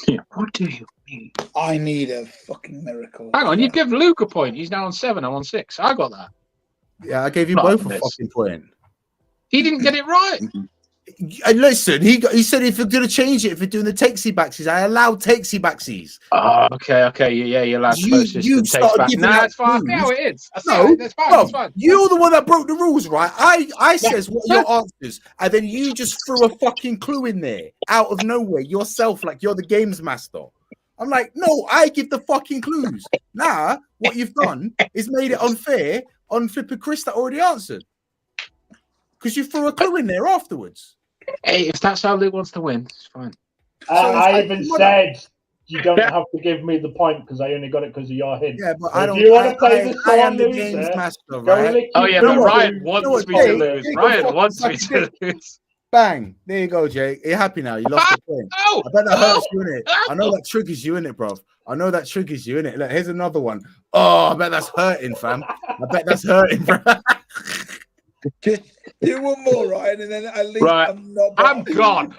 Yeah, what do you mean? I need a fucking miracle. Hang on, you give Luke a point. He's now on 7. I'm on 6. I got that. Yeah, I gave you both a fucking point. He didn't get it right. Listen, he said if you're going to change it, if you're doing the takesy backsies, I allow takesy backsies. Oh, okay. Yeah, you're allowed to post you started giving it's fine. No, it is. That's fine. No, that's fine. You're the one that broke the rules, right? I says what are your answers, and then you just threw a fucking clue in there out of nowhere yourself, like you're the games master. I'm like, no, I give the fucking clues. Now, what you've done is made it unfair on flipping Chris that already answered. Because you threw a clue in there afterwards. Hey, if that's how Luke wants to win, it's fine. I even said you don't have to give me the point because I only got it because of your hint. Yeah, but so I don't. If you want to play this I am song, the games master, right? Oh yeah, but Ryan wants me to lose. Ryan wants me to lose. Bang! There you go, Jake. You're happy now. You lost the point. I bet that hurts you, innit? I know that triggers you, innit, bro? I know that triggers you, innit? Look, here's another one. Oh, I bet that's hurting, fam. I bet that's hurting, bro. Do one more, Ryan, and then at least Right. I'm not. I'm gone.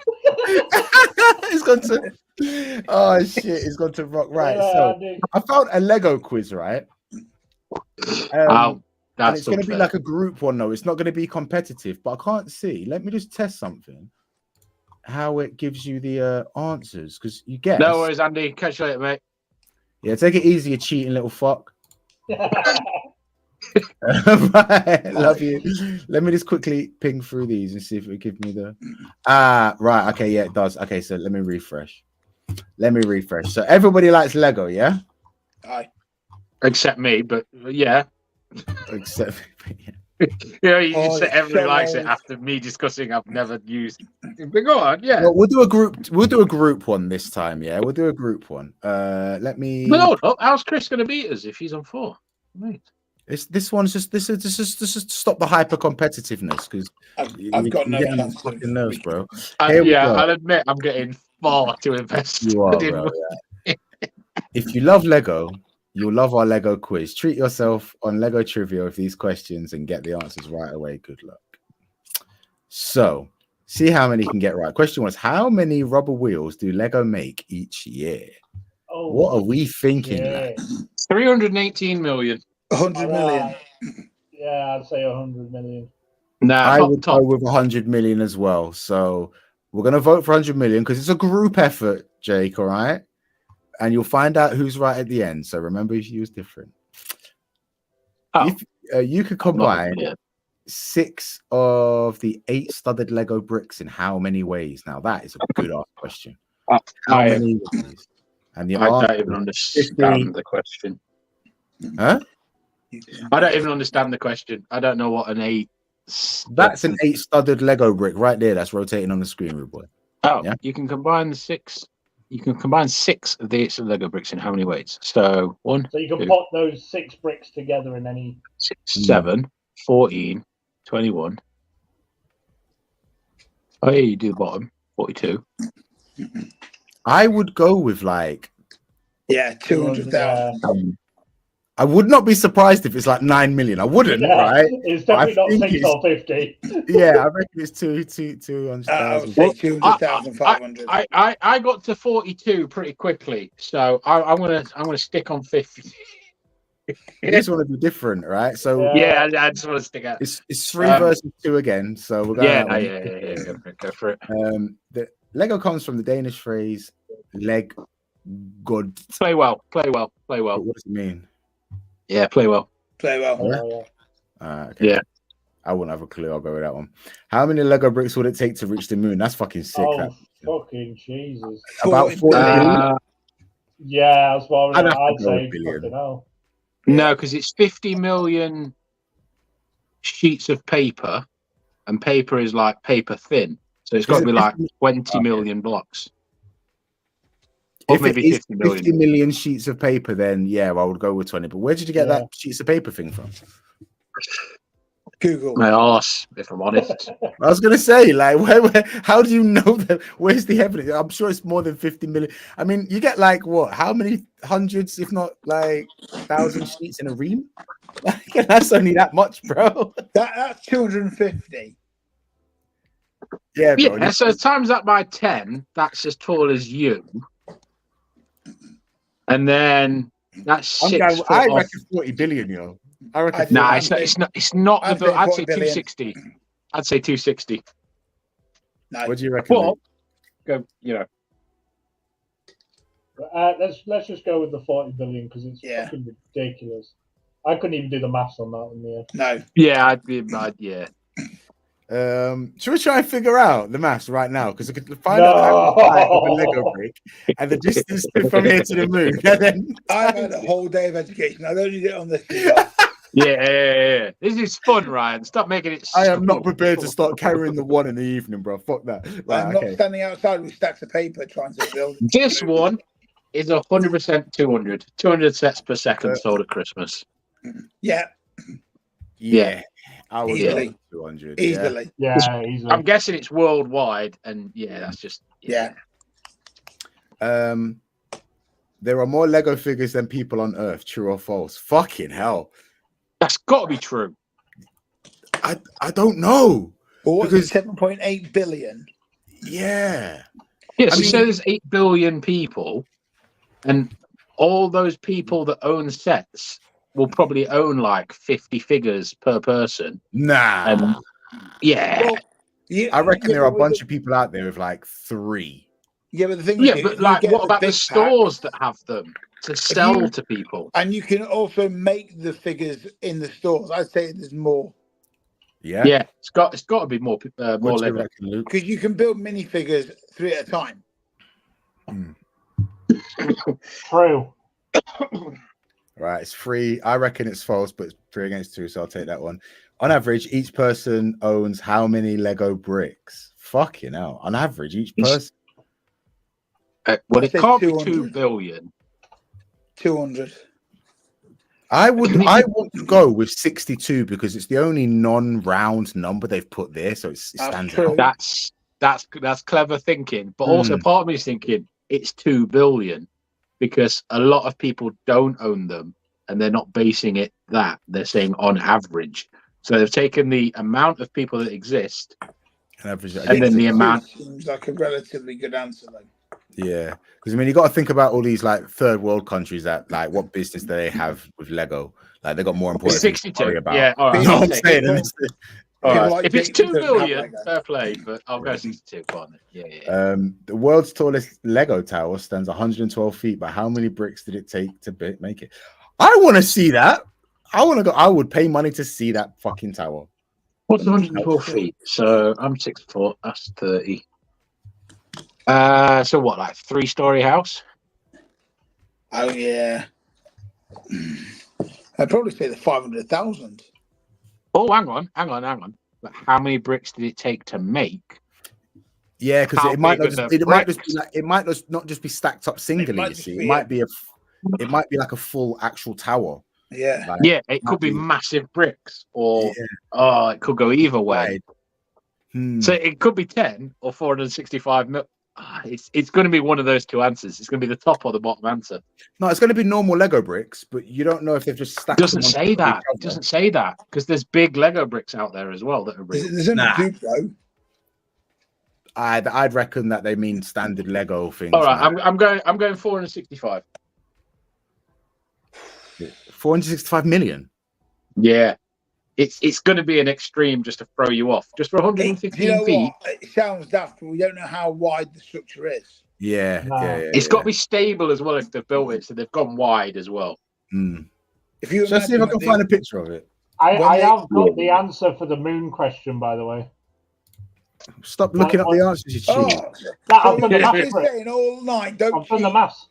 He's gone to. Oh shit! He's gone to rock. Right. Yeah, So Andy. I found a Lego quiz. Right. Oh, And that's it's going to be unfair. like a group one, though. It's not going to be competitive, but I can't see. Let me just test something. How it gives you the answers, because you guess. No worries, Andy. Catch you later, mate. Yeah, take it easy, you cheating little fuck. Right, love you. Let me just quickly ping through these and see if it give me the. Right. Okay, yeah, it does. Okay, so let me refresh. So everybody likes Lego, yeah? Aye. Except me, but yeah. Except. You know, you Oh, said everybody so likes it old. after me discussing I've never used. But go on, yeah. Well, we'll do a group one this time, yeah. We'll do a group one. Let me. But hold up, how's Chris going to beat us if he's on 4? Right. This one's just this is just to stop the hyper competitiveness, because I've got no chance to fucking nerves, bro. Yeah, I'll admit I'm getting far too invested. You are, bro. Yeah. If you love Lego, you'll love our Lego quiz. Treat yourself on Lego trivia with these questions and get the answers right away. Good luck. So, see how many you can get right. Question was, how many rubber wheels do Lego make each year? Oh, What are we thinking, yeah. lads? 318 million. 100 million. Yeah, I'd say 100 million. Nah, I would top. go with 100 million as well. So, we're going to vote for 100 million because it's a group effort, Jake, all right? And you'll find out who's right at the end. So, remember, if you use different. Oh, If you could combine 6 of the 8 studded Lego bricks in how many ways? Now that is a good ask question. How many ways? And the I answer don't even understand 50. the question. Huh? I don't even understand the question. I don't know what an 8. That's an 8 studded Lego brick right there. That's rotating on the screen, rude boy. Oh, yeah. You can combine the 6. You can combine 6 of the 8 Lego bricks in how many ways? So 1. So you can 2, put those 6 bricks together in any 6, 7, 14, 21. Oh, yeah, you do the bottom. 42. I would go with like. Yeah, 200,000. I would not be surprised if it's like 9 million. I wouldn't, right? It's definitely not 6 or 50. Yeah, I reckon it's 200,000. I would say 200,500. I got to 42 pretty quickly, so I'm gonna stick on 50. You just want to be different, right? So yeah, I just want to stick out. It's 3 versus 2 again. So we're going. Yeah. Go for it. The Lego comes from the Danish phrase "leg god." Play well. What does it mean? Yeah, play well. Okay. Yeah. I wouldn't have a clue. I'll go with that one. How many Lego bricks would it take to reach the moon? That's fucking sick. Oh, fucking Jesus. About 40 billion. Yeah, that's what I'd say. Billion. No, because it's 50 million sheets of paper, and paper is like paper thin. So it's got to be like 20 million blocks. Or If maybe it is 50 million. 50 million sheets of paper, then yeah, I would go with 20. But where did you get that sheets of paper thing from? Google. My arse, if I'm honest. I was gonna say, like, where how do you know that? Where's the evidence? I'm sure it's more than 50 million. I mean, you get like what? How many hundreds, if not like 1,000 sheets in a ream? Like, that's only that much, bro. That's 250. Yeah, bro. Yeah, so times that by 10, that's as tall as you. And then that's 6 foot I off. reckon 40 billion, yo. I reckon. Nah, it's not. I'd say 260. I'd say 260. No. What do you reckon? Well, go. Let's just go with the 40 billion because it's fucking ridiculous. I couldn't even do the maths on that one there. No. Yeah, yeah. Should we try and figure out the maths right now? Because I could find out the height of a Lego brick and the distance from here to the moon. And then I've had a whole day of education. I don't need it on this. Yeah. This is fun, Ryan. Stop making it. I am not prepared to start carrying the one in the evening, bro. Fuck that. Right, I'm not standing outside with stacks of paper trying to build. This one is 100% 200. 200 sets per second sold at Christmas. Yeah. I would easily. 200. Easily. Yeah, easily. I'm guessing it's worldwide, and that's just yeah. There are more Lego figures than people on Earth. True or false? Fucking hell. That's got to be true. I don't know. But what's Because- 7.8 billion? Yeah. Yeah, so I mean- there's 8 billion people, and all those people that own sets will probably own like 50 figures per person. Nah. Yeah. Well, yeah, I reckon there are a but bunch of people out there with like 3. Yeah, but the thing Yeah, is, but if you like, get what about the big stores pack, that have them to sell to people? and you can also make the figures in the stores. I'd say there's more Yeah. Yeah, it's got to be more more What do you Lego. reckon, Luke? because you can build minifigures 3 at a time. True. Right, it's 3. I reckon it's false, but it's 3 against 2, so I'll take that one. On average, each person owns how many Lego bricks? Fucking hell. On average, each person. Well, I'd it say can't be 200. 2 billion. 200. I want to go with 62 because it's the only non-round number they've put there, so it stands true. out. That's clever thinking, but also part of me is thinking it's 2 billion because a lot of people don't own them, and they're not basing it that they're saying on average. So they've taken the amount of people that exist, An average, and then the 62 amount. seems like a relatively good answer. Like, yeah, because I mean, you got to think about all these like third world countries that like what business do they have with Lego? Like they got more important things to 62. worry about. Yeah, all right. You know I'll what I'm take saying? it. And it's- All People right. like If it's Jason 2 doesn't have billion, Lego. fair play, but I'll go 62. Go on then. Yeah. The world's tallest Lego tower stands 112 feet, but how many bricks did it take to make it? I want to see that. I want to go. I would pay money to see that fucking tower. What's 112 feet? So I'm 6 foot. That's 30. So what, like 3-story house? Oh yeah. I'd probably say the 500,000. Oh, hang on. But how many bricks did it take to make? Yeah, because How it might big not are just, the it might just be bricks? like it might not just be stacked up singly. might You just see, be it might be like a full actual tower. Yeah. Like, Yeah, it could be might be- massive bricks, or yeah, it could go either way. right. So it could be 10 or 465 mil. It's going to be one of those two answers. It's going to be the top or the bottom answer. No, it's going to be normal Lego bricks, but you don't know if they've just stacked. Doesn't them on say top of that. each It other. doesn't say that because there's big Lego bricks out there as well that are real. There's only Nah. Duplo. I'd reckon that they mean standard Lego things. All right, man. I'm going 465. 465 million. Yeah, it's going to be an extreme just to throw you off. Just for Do 115 you know feet, what? It sounds daft, but we don't know how wide the structure is. Yeah, Nah. yeah. it's got to be stable as well if they've built it. So they've gone wide as well. If you Let's see if I can find a picture of it. I When they- have got the answer for the moon question, by the way. Stop looking up the answers, you cheat. Oh, That, so I've done the you've maths been for it. saying all night, don't I've done the cheat. maths.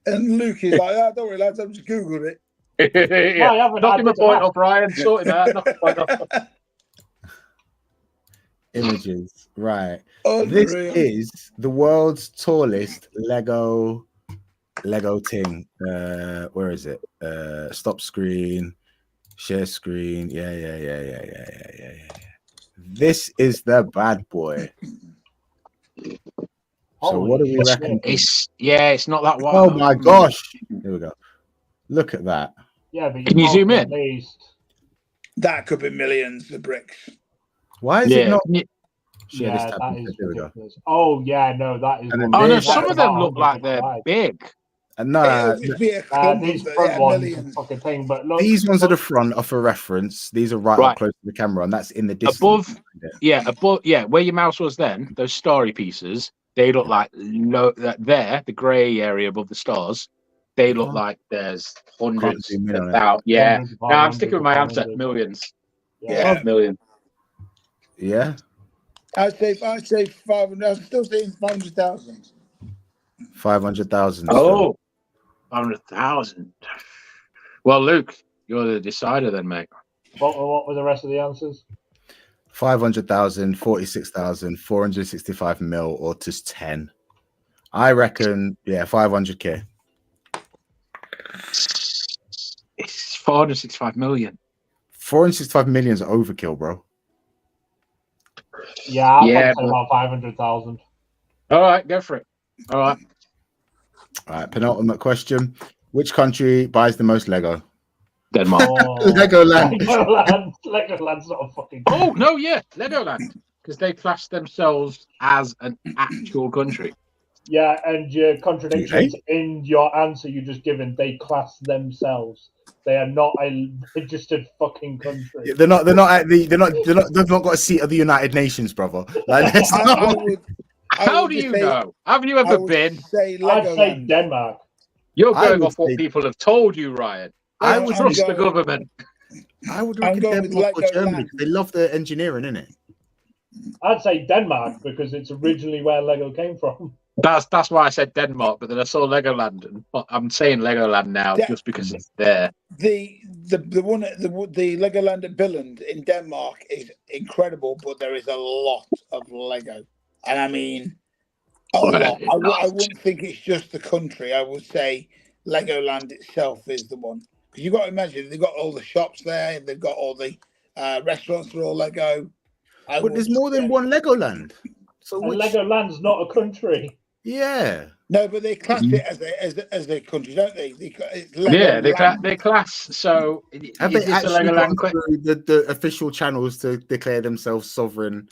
And Luke is like, don't worry, lads, I've just Googled it. Yeah. No, I haven't. I Knocking my did the point maths. off, Ryan. Sorting that. Knock my point off. Images, right? Unreal. This is the world's tallest Lego thing. Where is it? Stop screen, share screen. Yeah. This is the bad boy. So Holy what do we shit. reckon? It's not that wide. Oh my gosh! Here we go. Look at that. Yeah, but Can you zoom at in? least. That could be millions of bricks. Why is it Yeah. not? can you- Share Yeah, this tab. that is There we go. ridiculous. Oh, yeah, no, that is. And then one- Oh no, There's some that's of them about look like 100 they're wide. big. And no, It'll just be a clump These of front ones, millions. fucking thing. But look, these ones are the look, front are for reference. These are right Right. up close to the camera, and that's in the distance. Above, where your mouse was then, those starry pieces, they look like the grey area above the stars. They look like there's hundreds zoom in on of it. thousands. Yeah. hundreds, No, I'm sticking with my answer. 500. Millions. Yeah. Million. Yeah, I'd say 500. I'm still saying 500,000. 500,000. Oh, 100,000. Well, Luke, you're the decider then, mate. What were the rest of the answers? 500,000, 46,000, 465 mil, or just 10. I reckon, 500k. It's 465 million. 465 million is overkill, bro. Yeah, I'll Yeah, say about 500,000. All right, go for it. All right. All right, penultimate question. Which country buys the most Lego? Denmark. Legoland. Legoland's not a fucking. Oh no, yeah, Legoland, because they class themselves as an actual country. Yeah, and your contradictions Do in your answer you just given, they class themselves. They are not a registered fucking country. They're not at the. They've not got a seat of the United Nations, brother. Like, How do you know? Haven't you ever been? I'd say Denmark. You're going off what people have told you, Ryan. I would trust the government. I would reckon Denmark or Germany because they love the engineering, innit? I'd say Denmark because it's originally where Lego came from. That's why I said Denmark, but then I saw Legoland, and I'm saying Legoland now just because it's there. The Legoland at Billund in Denmark is incredible, but there is a lot of Lego, and I mean a lot. I wouldn't think it's just the country. I would say Legoland itself is the one, because you've got to imagine they've got all the shops there, they've got all the restaurants that are all Lego. But there's more than one Legoland. So Legoland's not a country. Yeah. No, but they class it as a country, don't they? They class. So have they actually gone through the official channels to declare themselves sovereign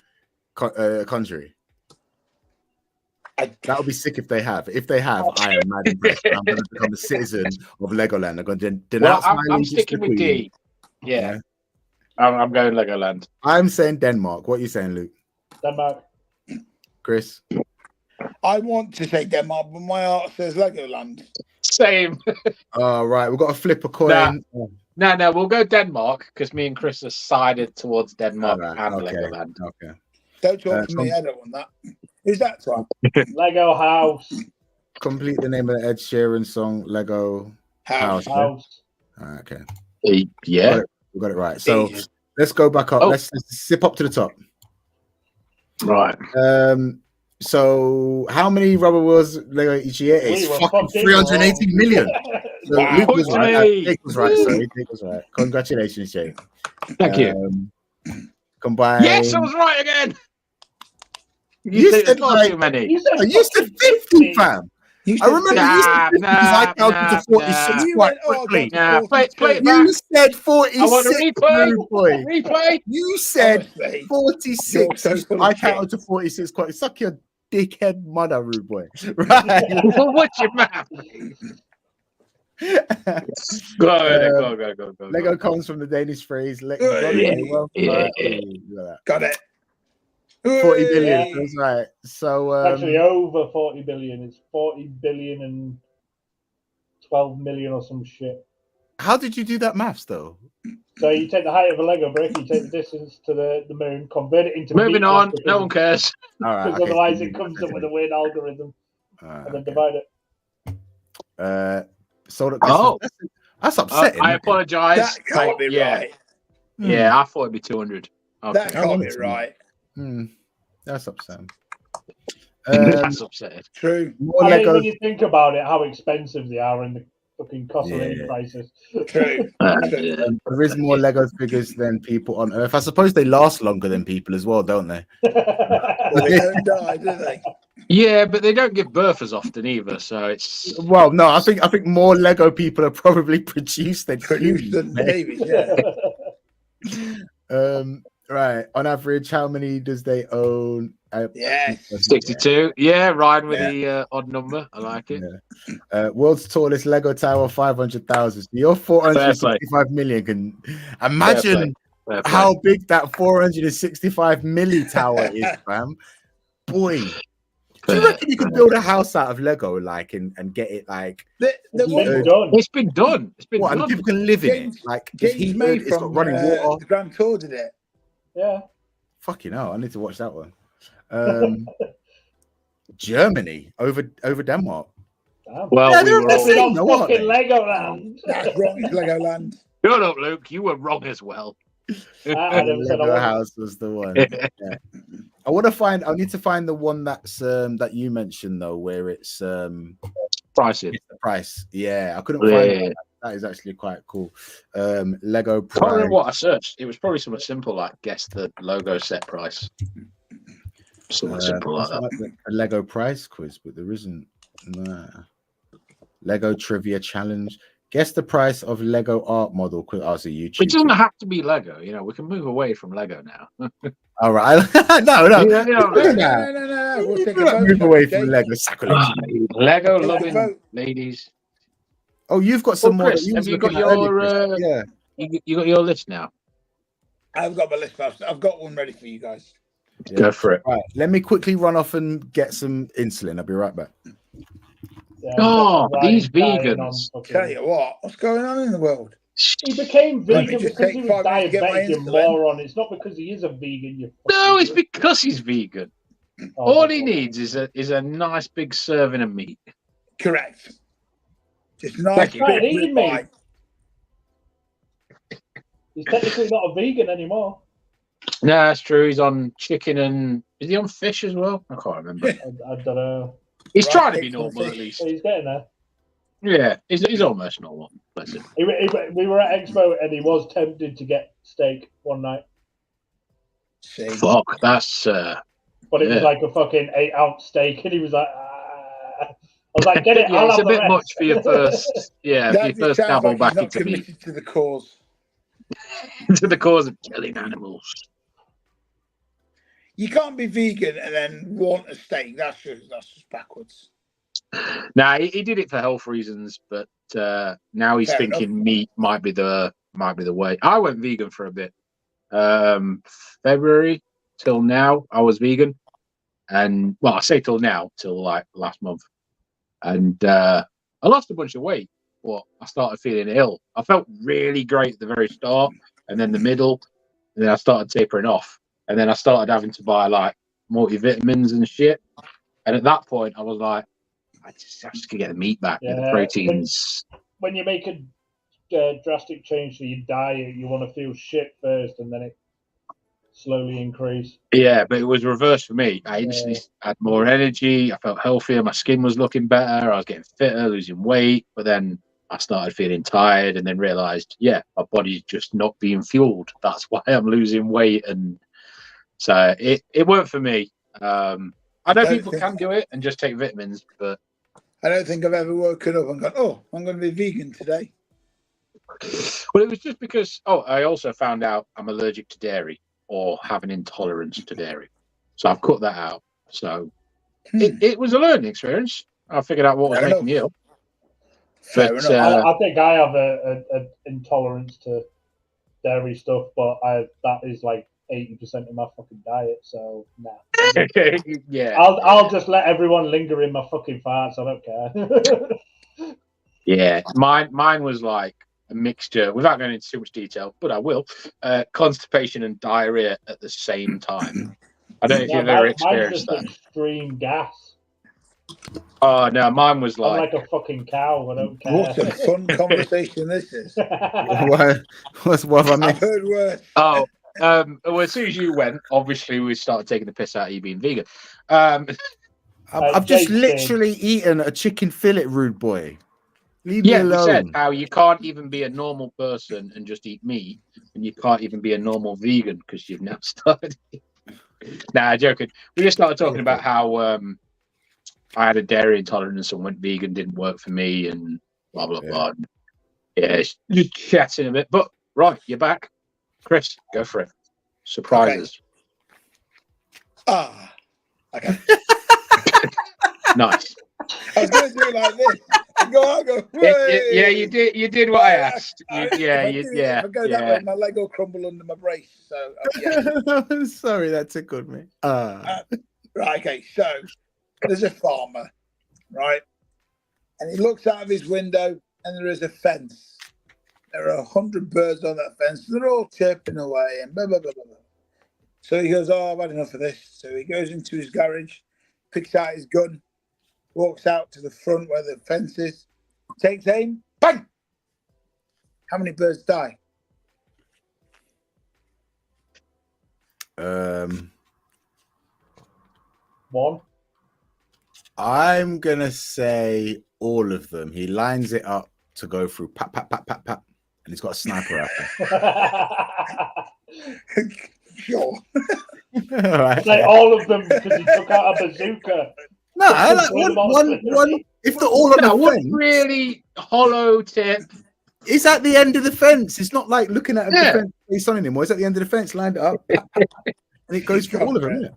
country? That would be sick if they have. If they have, I am mad impressed. I'm going to become a citizen of Legoland. I'm going to denounce my I'm sticking with D. Yeah. I'm going Legoland. I'm saying Denmark. What are you saying, Luke? Denmark. Chris? I want to say Denmark, but my heart says Legoland. Same. All right, we've got to flip a coin. No, we'll go Denmark because me and Chris have sided towards Denmark and Legoland. Okay. Don't talk to me. I don't want that. Who's that from? Lego House. Complete the name of the Ed Sheeran song, Lego House. Okay. Yeah. We got it right. So let's go back up. Let's zip up to the top. Right. So how many rubber wheels Lego each year? It's fucking 380 million. So wow. Luke was right. Jake was right. Sorry, Jake was right. Congratulations, Jake. Thank you. Combined. Yes, I was right again. You said too many. You said 50, fam. I remember you said 50 because I counted to 46 quite quickly. Play it back. You said 46. I want a replay. Boy. Replay. You said 46. I counted to 46 quite. Suck your dickhead mother, rude boy. Right. What's your mouth? Go. Lego comes from the Danish phrase. Got it. 40 billion. That's right. So actually over 40 billion. It's 40 billion and 12 million or some shit. How did you do that maths though? So you take the height of a Lego brick, you take the distance to the moon, convert it into moving on. No one cares. All right. Because otherwise it comes up with a weird algorithm, and then divide it. So that's upsetting. I apologise. That can't be right. Yeah, I thought it'd be 200. Okay. That can't be right. That's upsetting. That's upsetting. True. I mean, when you think about it, how expensive they are in the fucking cost of living crisis. True. There is more Lego figures than people on Earth. I suppose they last longer than people as well, don't they? Well, they don't die, do they? Yeah, but they don't give birth as often either, so it's no. I think more Lego people are probably produced than babies. Yeah. Right. On average, how many does they own? 62. Yeah, riding with the odd number. I like it. Yeah. World's tallest Lego tower, 500,000. So your 465 million can imagine how big that 465 milli tower is, fam. Boy. Do you reckon you could build a house out of Lego, like, and get it like? It's been done. It's been done. And people can live in it, like, it's heated, it's got running water. The Grand Tour did it. Yeah. Fucking hell, I need to watch that one. Germany over Denmark. Well, we were all fucking Legoland. That's wrong. It's Legoland. Shut up, Luke. You were wrong as well. Lego house was the one. Yeah. I need to find the one that's that you mentioned though, where it's pricing. It's the price. Yeah, I couldn't find it. That is actually quite cool. Lego price. I can't remember what I searched. It was probably something simple like guess the logo set price. Something simple like that. A Lego price quiz, but there isn't. Nah. Lego trivia challenge. Guess the price of Lego art model. Could ask a YouTube. It doesn't have to be Lego. You know, we can move away from Lego now. All right. no. Yeah, you know, No. We'll take a vote. Move away Jake. from Lego sacrilege. Lego Take a loving vote. ladies. Oh, you've got some more. Chris, that have you looking got at earlier, your Chris. Yeah. you got your list now? I've got my list. I've got one ready for you guys. Yeah. Go for it. Right. Let me quickly run off and get some insulin. I'll be right back. Yeah, Oh, Ryan these dying on vegans. fucking- Tell you what's going on in the world? He became Let me vegan just because take he was 5 minutes to get my diabetic, you insulin. moron. It's not because he is a vegan. You No, fucking it's because he's vegan. Oh, All my he God. needs is a nice big serving of meat. Correct. Just nice Thank you. Right, big eating ribeye. He's technically not a vegan anymore. No, that's true. He's on chicken and is he on fish as well? I can't remember. I don't know. He's Right, trying to be steaks normal and at fish. least. So he's getting there. Yeah, he's almost normal. Bless him. We were at Expo and he was tempted to get steak one night, See, Fuck, that's but it was Yeah. like a fucking 8-ounce steak, and he was like, "Ah." I was like, "Get it, yeah, I'll it's have a the bit rest." much for your first. Yeah, for that your just first sounds dabble like he's back not into meat, committed to the cause. to the cause of killing animals. You can't be vegan and then want a steak. That's just backwards. Nah, he did it for health reasons, but now he's Fair thinking meat might be the way. I went vegan for a bit. February till now, I was vegan, and well, I say till now, till like last month, and I lost a bunch of weight. But I started feeling ill. I felt really great at the very start, and then the middle, and then I started tapering off, and then I started having to buy like multivitamins and shit. And at that point, I was like, I just could get the meat back, get the Yeah, proteins. When you make a drastic change to your diet, you want to feel shit first, and then it slowly increase. Yeah, but it was reversed for me. I instantly had more energy. I felt healthier. My skin was looking better. I was getting fitter, losing weight. But then I started feeling tired, and then realized, yeah, my body's just not being fueled. That's why I'm losing weight. And so it weren't for me. I know people can do it and just take vitamins, but I don't think I've ever woken up and gone, "Oh, I'm going to be vegan today." well, it was just because. Oh, I also found out I'm allergic to dairy or have an intolerance to dairy, so I've cut that out. So it was a learning experience. I figured out what was Fair making me enough. ill. Fair But enough. I think I have a intolerance to dairy stuff, but that is like 80% of my fucking diet. So nah. yeah, I'll just let everyone linger in my fucking farts. I don't care. yeah. Mine was like a mixture, without going into too much detail, but I will. Constipation and diarrhea at the same time. I don't know if Yeah, you've ever mine's experienced just that. extreme gas. Oh no, mine was I'm like like a fucking cow. I don't care. What a fun conversation this is. what have I I've missed? heard worse. oh. Well, as soon as you went, obviously we started taking the piss out of you being vegan. I've just Jake literally eaten a chicken fillet, rude boy. Leave me Yeah, we said alone. how you can't even be a normal person and just eat meat, and you can't even be a normal vegan because you've now started. Nah, joking. We just started talking about how I had a dairy intolerance and went vegan, didn't work for me, and blah blah blah. Yeah, it's just chatting a bit. But right, you're back, Chris. Go for it. Surprises. Okay. Nice. I was going to do it like this. I'll go. Yeah, you did. You did what I asked. If I go that way, my leg will crumble under my brace. So yeah. Sorry, that tickled me. Right. Okay. So there's a farmer, right, and he looks out of his window, and there is a fence. There are 100 birds on that fence. They're all chirping away and blah blah blah blah. So he goes, "Oh, I've had enough of this." So he goes into his garage, picks out his gun, walks out to the front where the fence is, takes aim, bang! How many birds die? One. I'm gonna say all of them. He lines it up to go through pat pat pat pat pat, and he's got a sniper Sure. rifle. All right. Say all of them because he took out a bazooka. No, I like one. If they're all on the fence, really hollow tip. it's at the end of the fence. It's not like looking at a defense face on anymore. It's at the end of the fence, lined it up, and it goes for all of them.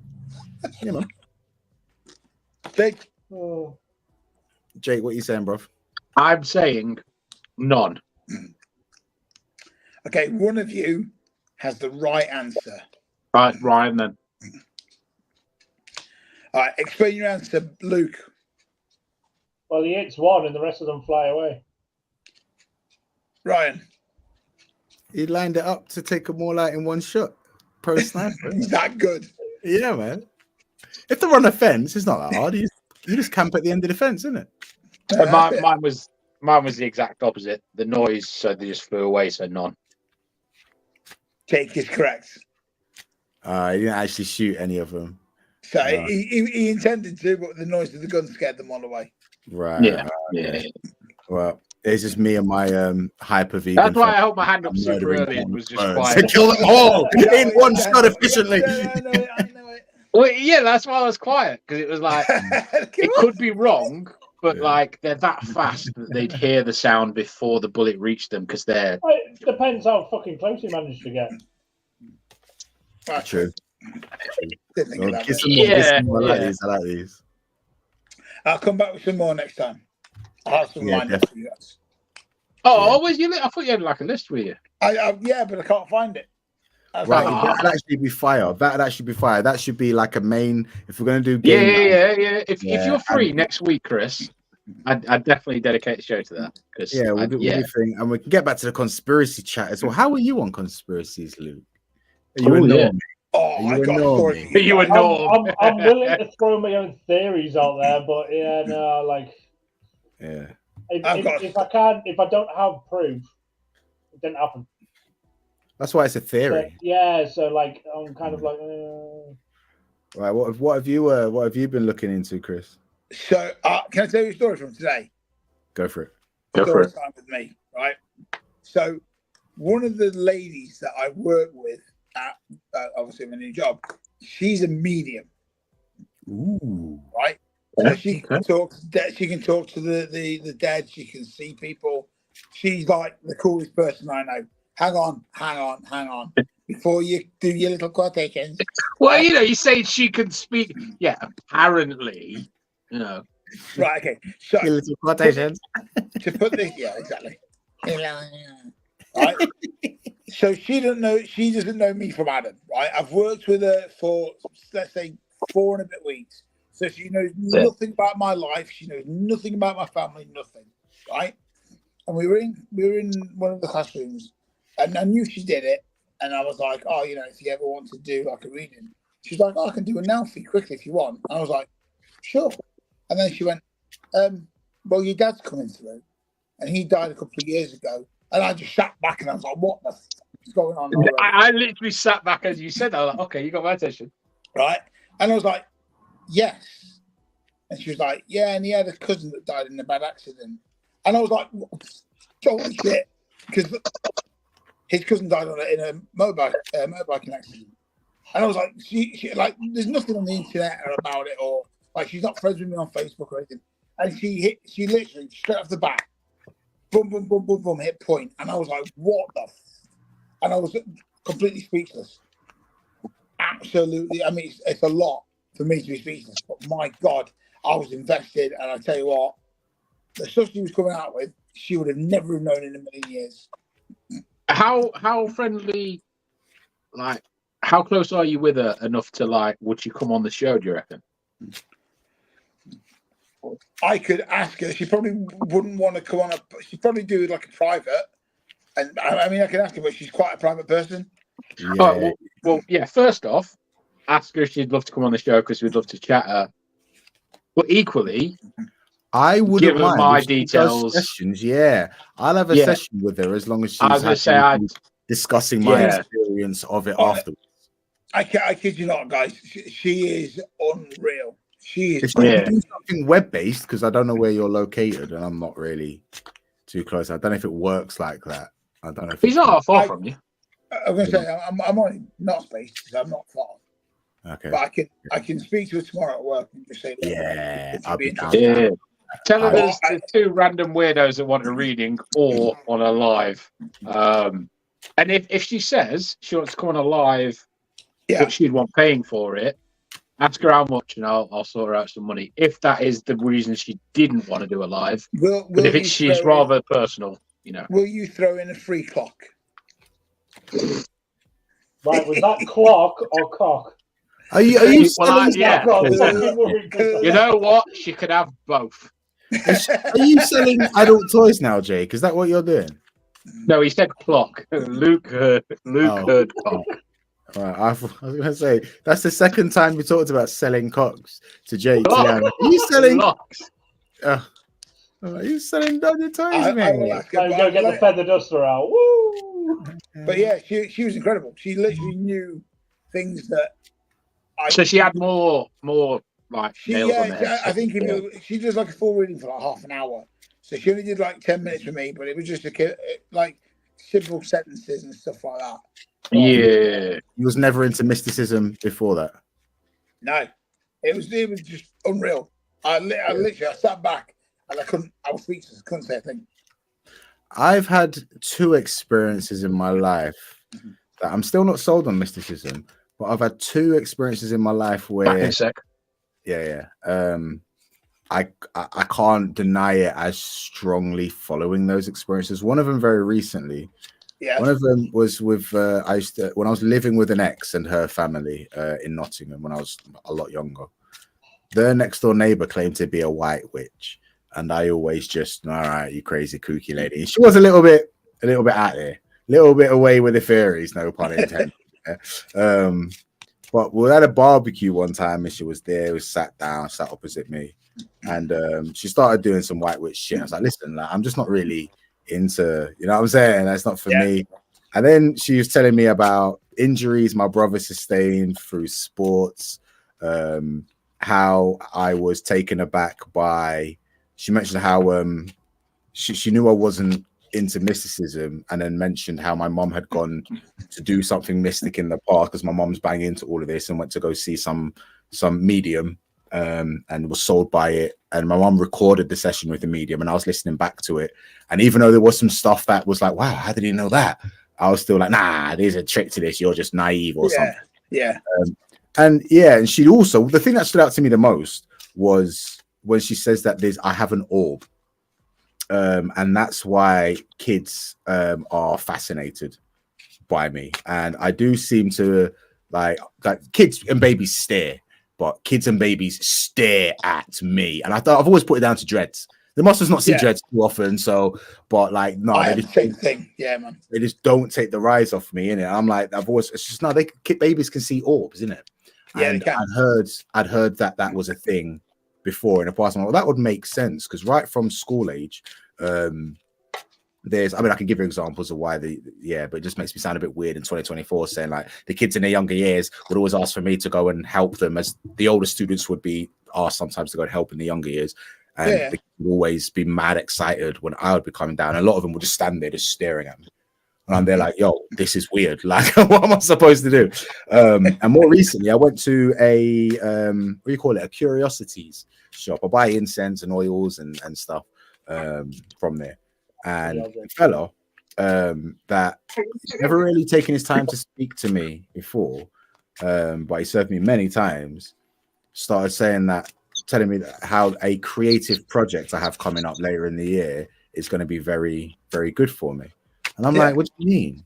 You know. Jake, what are you saying, bro? I'm saying none. Okay, one of you has the right answer. Right, Ryan, then. All right, explain your answer, Luke. Well, he hits one and the rest of them fly away. Ryan. He lined it up to take them all out in one shot. Pro sniper. Is that good? Yeah, man. If they're on a fence, it's not that hard. You just camp at the end of the fence, isn't it? Mine was the exact opposite. The noise, so they just flew away, so none. Jake is correct. He didn't actually shoot any of them. So he intended to, but the noise of the gun scared them all away. Right. Yeah. Well, it's just me and my hyper vegan. That's why I held my hand up super early and was just quiet. To kill them all in one shot efficiently. I know it. Well, yeah, that's why I was quiet, because it was like it could be wrong, but like they're that fast that they'd hear the sound before the bullet reached them, because they're. It depends how fucking close you managed to get. True. I like these. I'll come back with some more next time. I'll have some lined up for you guys. Always you? I thought you had like a list with you. Yeah, but I can't find it. Right, that'd actually be fire. That should be like a main. If we're gonna do game, If you're free next week, Chris, I'd definitely dedicate the show to that. We'll do anything, and we can get back to the conspiracy chat as well. How are you on conspiracies, Luke? Are you a norm? I got a story. You a norm? I'm willing to throw my own theories out there, but if I don't have proof, it didn't happen. That's why it's a theory. So like I'm kind of like. Right, what have you been looking into, Chris? So can I tell you a story from today? Go for it. Story time with me, right? So one of the ladies that I work with at obviously my new job, she's a medium. Ooh. Right? So she can talk. She can talk to the dead. She can see people. She's like the coolest person I know. Hang on. Before you do your little quotations. Well, you say she can speak. Yeah, apparently. Right. Okay. So your little quotations. To put this, exactly. Right. So she doesn't know me from Adam. Right. I've worked with her for, let's say, 4 and a bit weeks. So she knows nothing about my life. She knows nothing about my family. Nothing. Right. And we were in one of the classrooms, and I knew she did it. And I was like, if you ever want to do like a reading, she's like, I can do it now for you quickly if you want. And I was like, sure. And then she went, well, your dad's coming through, and he died a couple of years ago. And I just sat back and I was like, what the f is going on? I literally sat back as you said that. I was like, okay, you got my attention. Right. And I was like, yes. And she was like, yeah, and he had a cousin that died in a bad accident. And I was like, holy shit. Because his cousin died in a motorbiking accident. And I was like, she like, there's nothing on the internet about it, or like, she's not friends with me on Facebook or anything. And she literally straight off the bat, boom, boom, boom, boom, boom, hit point. And I was like, what the f? And I was completely speechless. Absolutely. I mean, it's a lot for me to be speechless, but my God, I was invested. And I tell you what, the stuff she was coming out with, she would have never known in a million years. How friendly, like, how close are you with her enough to, like, would she come on the show, do you reckon? I could ask her. She probably wouldn't want to come on. She'd probably do like a private. And I mean, I can ask her, but she's quite a private person. Yeah. Well, first off, ask her if she'd love to come on the show, because we'd love to chat her. But equally, I would give her mind my details. Sessions, yeah. I'll have a session with her as long as she's discussing my experience of it afterwards. I kid you not, guys. She is unreal. She is. If you do something web-based, because I don't know where you're located, and I'm not really too close. I don't know if it works like that. I don't know. If he's not far from you. I'm going to say I'm only not spaced because I'm not far. Okay. But I can speak to her tomorrow at work and just say, Yeah, I'll be down. Yeah. Tell her I- there's the two random weirdos that want a reading or on a live. And if she says she wants to come on a live, yeah, but she'd want paying for it, ask her how much, and I'll sort her out some money. If that is the reason she didn't want to do a live, but if she's rather personal, you know. Will you throw in a free clock? Right, was that clock or cock? Are you Well, selling? yeah. I've got fucking worried for You know what? She could have both. Are you selling adult toys now, Jake? Is that what you're doing? No, he said clock. Luke heard cock. Right, I was going to say that's the second time we talked about selling cocks to Jake. Lock. Are you selling? Locks. Are you selling dodgy toys, I man? will ask her, Now go get the feather duster out. Woo! But yeah, she was incredible. She literally knew things that. So she had more like nails on the head. I think she does like a full reading for like half an hour. So she only did like 10 minutes with me, but it was just like simple sentences and stuff like that. Yeah. He was never into mysticism before that. No, it was just unreal. I literally sat back and I was speechless. Couldn't say a thing. I've had two experiences in my life that I'm still not sold on mysticism, but I've had two experiences in my life where Back in a sec. I can't deny it as strongly following those experiences. One of them very recently. Yeah. One of them was with when I was living with an ex and her family in Nottingham when I was a lot younger. Their next door neighbor claimed to be a white witch, and I always just, all right, you crazy kooky lady. She was a little bit out there, a little bit away with the fairies, no pun intended. But we had a barbecue one time, and she was there. We sat opposite me, and she started doing some white witch shit. I was like, listen, I'm just not really into, you know what I'm saying? That's not for me. And then she was telling me about injuries my brother sustained through sports, how I was taken aback by. She mentioned how she knew I wasn't into mysticism, and then mentioned how my mom had gone to do something mystic in the past because my mom's banging into all of this and went to go see some medium and was sold by it. And my mom recorded the session with the medium, and I was listening back to it. And even though there was some stuff that was like, wow, how did he know that? I was still like, nah, there's a trick to this. You're just naive or something. Yeah. And she also, the thing that stood out to me the most was when she says that I have an orb. And that's why kids are fascinated by me. And I do seem to like kids and babies stare, but kids and babies stare at me. And I've always put it down to dreads. The masters not see dreads too often, so but like no, I have the same thing. Yeah, man. They just don't take the rise off me, innit? I'm like, it's just no, babies can see orbs, isn't it? Yeah, and they can. I'd heard that was a thing before in the past. I'm like, well, that would make sense because right from school age, I can give you examples of why but it just makes me sound a bit weird in 2024 saying like the kids in their younger years would always ask for me to go and help them, as the older students would be asked sometimes to go and help in the younger years. And they would always be mad excited when I would be coming down. And a lot of them would just stand there just staring at me. And I'm there like, yo, this is weird. Like, what am I supposed to do? And more recently, I went to a curiosities shop. I buy incense and oils and stuff from there. And a fellow that he's never really taken his time to speak to me before, but he served me many times, started telling me how a creative project I have coming up later in the year is going to be very, very good for me. And I'm like, what do you mean?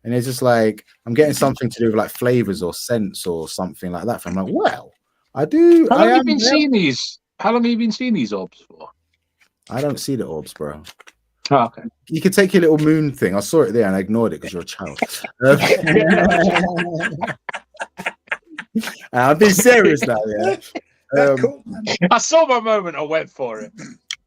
And it's just like, I'm getting something to do with like flavors or scents or something like that. I'm like, well, I do. How long have you been seeing these? How long have you been seeing these orbs for? I don't see the orbs, bro. Oh, okay. You can take your little moon thing. I saw it there and I ignored it because you're a child. I'm being serious now, yeah. Cool. I saw my moment. I went for it.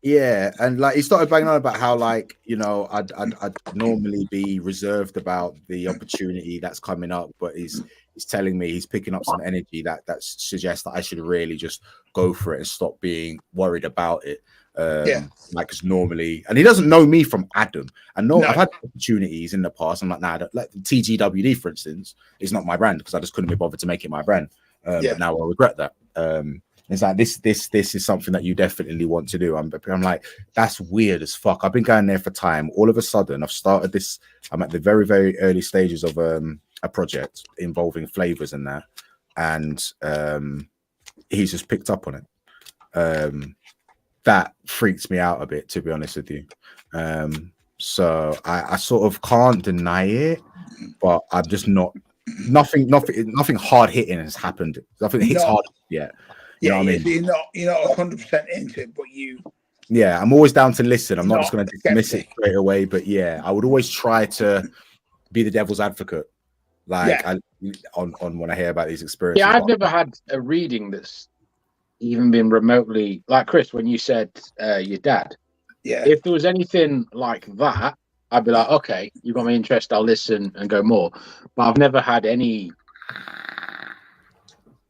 Yeah, and like he started banging on about how like I'd normally be reserved about the opportunity that's coming up, but he's telling me he's picking up some energy that suggests that I should really just go for it and stop being worried about it. Like because normally, and he doesn't know me from Adam. And I've had opportunities in the past. I'm like, nah, like TGWD, for instance, is not my brand because I just couldn't be bothered to make it my brand. But now I regret that. It's like this is something that you definitely want to do. I'm like, that's weird as fuck. I've been going there for time. All of a sudden, I've started this. I'm at the very, very early stages of a project involving flavors and that, and he's just picked up on it. That freaks me out a bit, to be honest with you. So I sort of can't deny it, but I'm just not. Nothing hard hitting has happened. Nothing hits hard yet. You know what I mean? You're not 100% into it, but you. Yeah, I'm always down to listen. I'm not just going to dismiss it straight away. But yeah, I would always try to be the devil's advocate, like on when I hear about these experiences. Yeah, I've never had a reading that's even been remotely like Chris when you said your dad. Yeah. If there was anything like that, I'd be like, okay, you got my interest. I'll listen and go more. But I've never had any.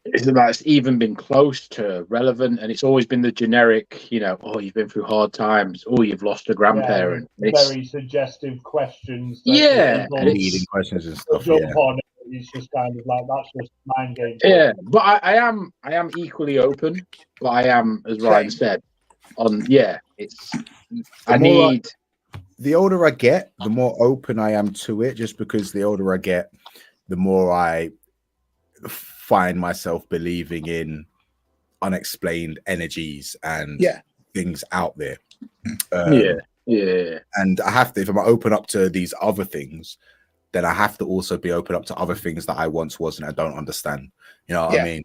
It's even been close to relevant, and it's always been the generic, oh, you've been through hard times, oh, you've lost a grandparent. Very suggestive questions. Leading questions and stuff. On it. It's just kind of like that's just mind games. Yeah, but I am equally open, but I am, as Ryan said, it's. The older I get, the more open I am to it. Just because the older I get, the more I find myself believing in unexplained energies and things out there. And I have to, if I'm open up to these other things, then I have to also be open up to other things that I once wasn't. I don't understand. You know what I mean?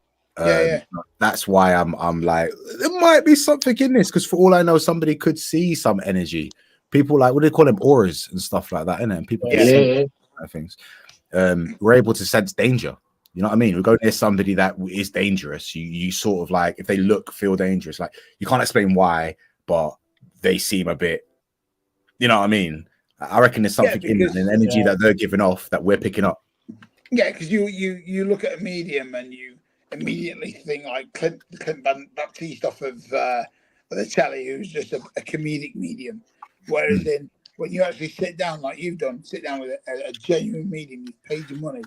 That's why I'm like, there might be something in this, because for all I know, somebody could see some energy. People like, what do they call them, auras and stuff like that, innit? And people can see things. We're able to sense danger. You know what I mean? We go near somebody that is dangerous. You sort of like, if they feel dangerous, like you can't explain why, but they seem a bit, you know what I mean? I reckon there's something in an energy that they're giving off that we're picking up. Yeah, because you look at a medium and you immediately think like Clint Baptiste off of the telly, who's just a comedic medium. Whereas when you actually sit down like you've done, sit down with a genuine medium, you've paid your money.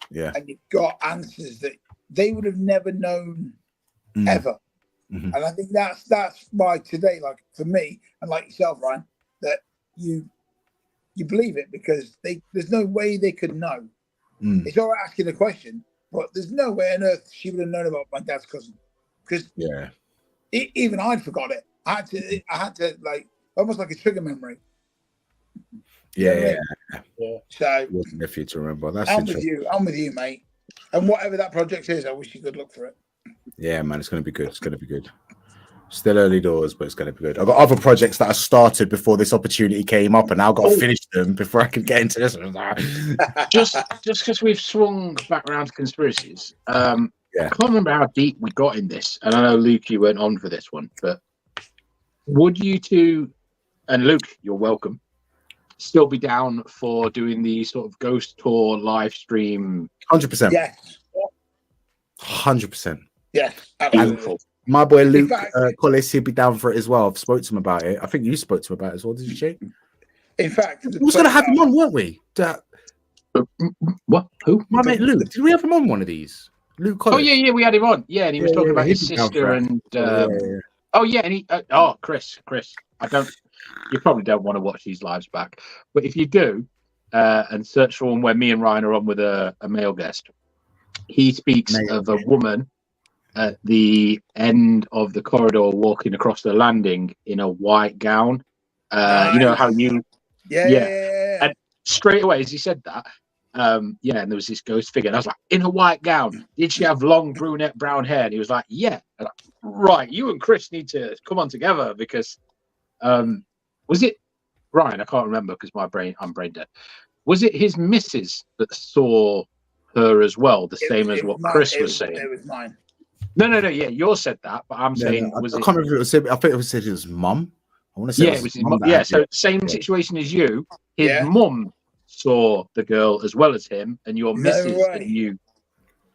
Yeah, and you've got answers that they would have never known ever. And I think that's why today, like for me and like yourself, Ryan, that you believe it, because there's no way they could know. It's all right asking a question, but there's no way on earth she would have known about my dad's cousin, because even I'd forgot it. I had to like almost like a trigger memory. Yeah. So wasn't there for you to remember. I'm with you, mate. And whatever that project is, I wish you good luck for it. Yeah, man, it's gonna be good. It's gonna be good. Still early doors, but it's gonna be good. I've got other projects that I started before this opportunity came up, and now I've got to finish them before I can get into this. just because we've swung back around to conspiracies. I can't remember how deep we got in this, and I know Luke, you weren't on for this one, but would you two, and Luke, you're welcome, still be down for doing the sort of ghost tour live stream? 100%. Yes. 100%. Yes. Beautiful. My boy Luke Collis, he'd be down for it as well. I've spoke to him about it. I think you spoke to him about it as well, did you, Jake? In fact, we was going to have him on, weren't we? What? Who? My mate Luke. Did we have him on one of these? Luke Collis. Oh yeah, we had him on. Yeah, and he was talking about his sister and. Oh yeah, and he. Chris. You probably don't want to watch these lives back, but if you do, and search for one where me and Ryan are on with a male guest, he speaks of a woman at the end of the corridor walking across the landing in a white gown. Nice. You know how you. Yeah. And straight away, as he said that, and there was this ghost figure, and I was like, in a white gown. Did she have long brunette brown hair? And he was like, yeah. And right, you and Chris need to come on together, because was it Ryan? I can't remember because I'm brain dead. Was it his missus that saw her as well, the same as what Chris was saying? It was mine. No. Yeah, you said that, but I'm saying I can't remember if it was. I think it was his mum. I want to say it was his mum. Yeah, so same situation as you. His mum saw the girl as well as him, and your missus and you.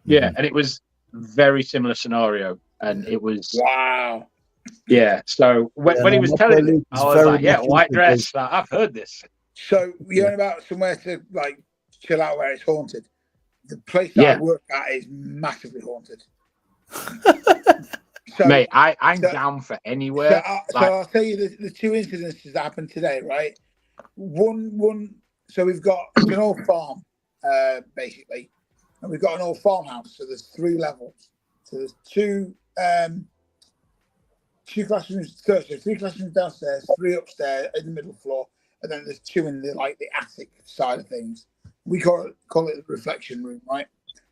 Yeah, and it was very similar scenario, and it was wow. Yeah, so when he was telling me, I was like, white dress. Like, I've heard this. So you're about somewhere to like chill out where it's haunted. The place that I work at is massively haunted. So, Mate, I'm down for anywhere. So I'll tell you the two incidences that happened today, right? One. So we've got it's an old farm, basically, and we've got an old farmhouse. So there's 3 levels. So there's two classrooms, 3 classrooms downstairs, 3 upstairs in the middle floor, and then there's 2 in the attic side of things. We call it the reflection room, right?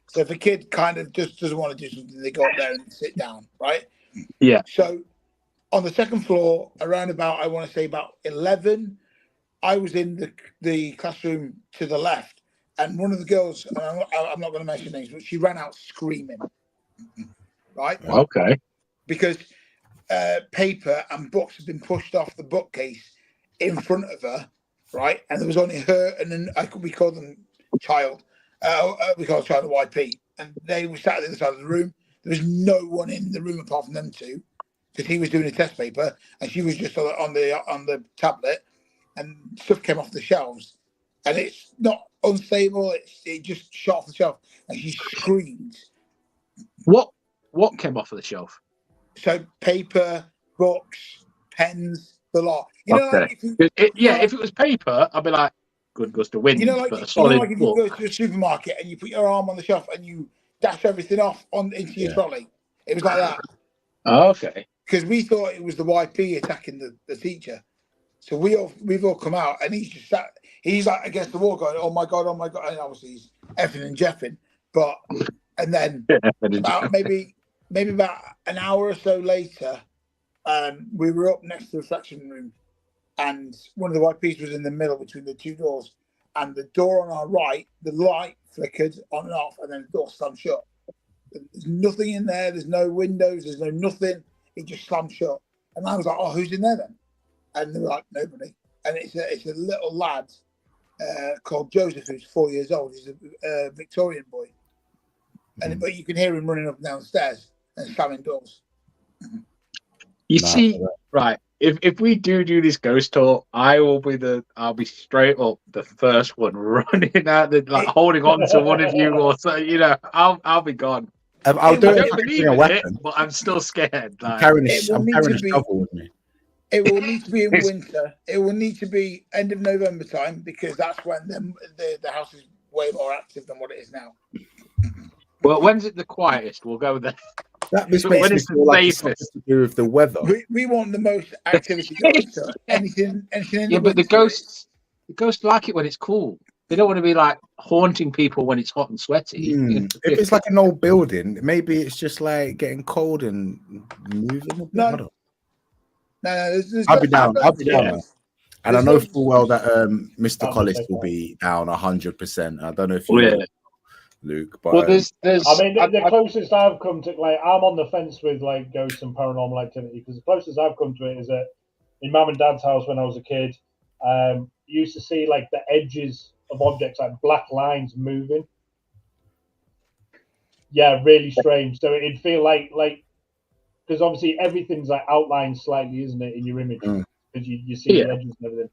So if a kid kind of just doesn't want to do something, they go up there and sit down, right? Yeah. So on the second floor, around about, I want to say about 11, I was in the classroom to the left, and one of the girls, and I'm not going to mention names, but she ran out screaming, right? Okay. Because paper and books had been pushed off the bookcase in front of her, right? And there was only her and then we call them child. We call a child a YP, and they were sat at the other side of the room. There was no one in the room apart from them 2, because he was doing a test paper and she was just on the tablet, and stuff came off the shelves, and it's not unstable. It just shot off the shelf, and she screamed. What came off of the shelf? So paper, books, pens, the lot. You know, Okay. If it was paper, I'd be like, good gust of wind. You know, but a solid if you book. go to a supermarket and you put your arm on the shelf and you dash everything off into your trolley, it was like that. Oh, okay. Because we thought it was the YP attacking the teacher. So we've all come out, and he's just sat. He's like against the wall, going, "Oh my god, oh my god!" And obviously he's effing and jeffing. And then about maybe about an hour or so later, we were up next to the reflection room, and one of the YPs was in the middle between the 2 doors, and the door on our right, the light flickered on and off, and then the door slammed shut. There's nothing in there. There's no windows. There's no nothing. It just slammed shut. And I was like, "Oh, who's in there then?" And they were like, "Nobody." And it's a little lad called Joseph, who's 4 years old. He's a Victorian boy, but you can hear him running up and down the stairs and slamming doors. You see, right? If we do this ghost tour, I'll be straight up the first one running out, holding on to one of you, or so. You know, I'll be gone. I don't believe in it, but I'm still scared. I'm carrying a shovel with me. It will need to be in winter. It will need to be end of November time, because that's when the house is way more active than what it is now. Well, when's it the quietest? We'll go there. That makes me feel like it's something to do with the weather. We want the most activity going. So anything yeah, but the ghosts like it when it's cool. They don't want to be like haunting people when it's hot and sweaty. If it's like an old building, maybe it's just like getting cold and moving. No, I'll be down. And I know full well that Mr. Collis will be down 100%. I don't know if you know, Luke, but there's. I mean, the closest I've come to, I'm on the fence with ghosts and paranormal activity, because the closest I've come to it is at in Mum and Dad's house when I was a kid. You used to see the edges of objects, like black lines moving. Yeah, really strange. So it'd feel like because obviously everything's outlined slightly, isn't it, in your image? Because you see the edges and everything.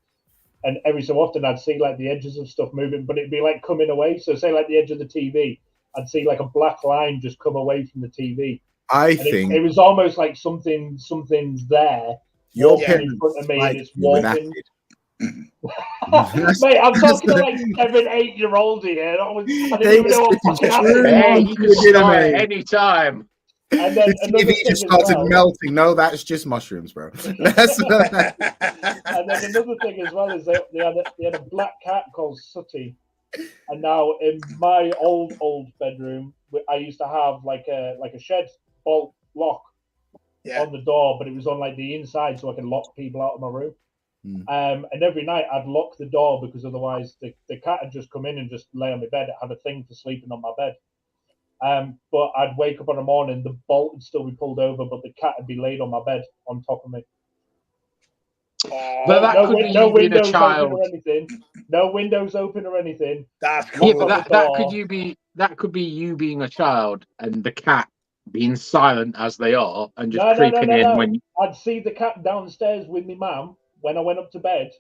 And every so often I'd see the edges of stuff moving, but it'd be coming away. So say the edge of the TV, I'd see a black line just come away from the TV. I think it was almost like something's there. Your parents in front of me, and it's walking. Mate, I'm talking to 7, 8-year-old here. I didn't even know what fucking happened. Hey, you can start anytime. And then the TV just started melting. No, that's just mushrooms, bro. And then another thing as well is they had a black cat called Sooty. And now in my old bedroom, I used to have a shed bolt lock on the door, but it was on the inside, so I could lock people out of my room. And every night I'd lock the door, because otherwise the cat had just come in and just lay on my bed. It had a thing for sleeping on my bed. But I'd wake up in the morning, the bolt would still be pulled over, but the cat would be laid on my bed on top of me. But that could be you being a child. Or anything. No windows open or anything. That's cool. Yeah, but that could be you being a child and the cat being silent as they are and just creeping in when I'd see the cat downstairs with me mum when I went up to bed,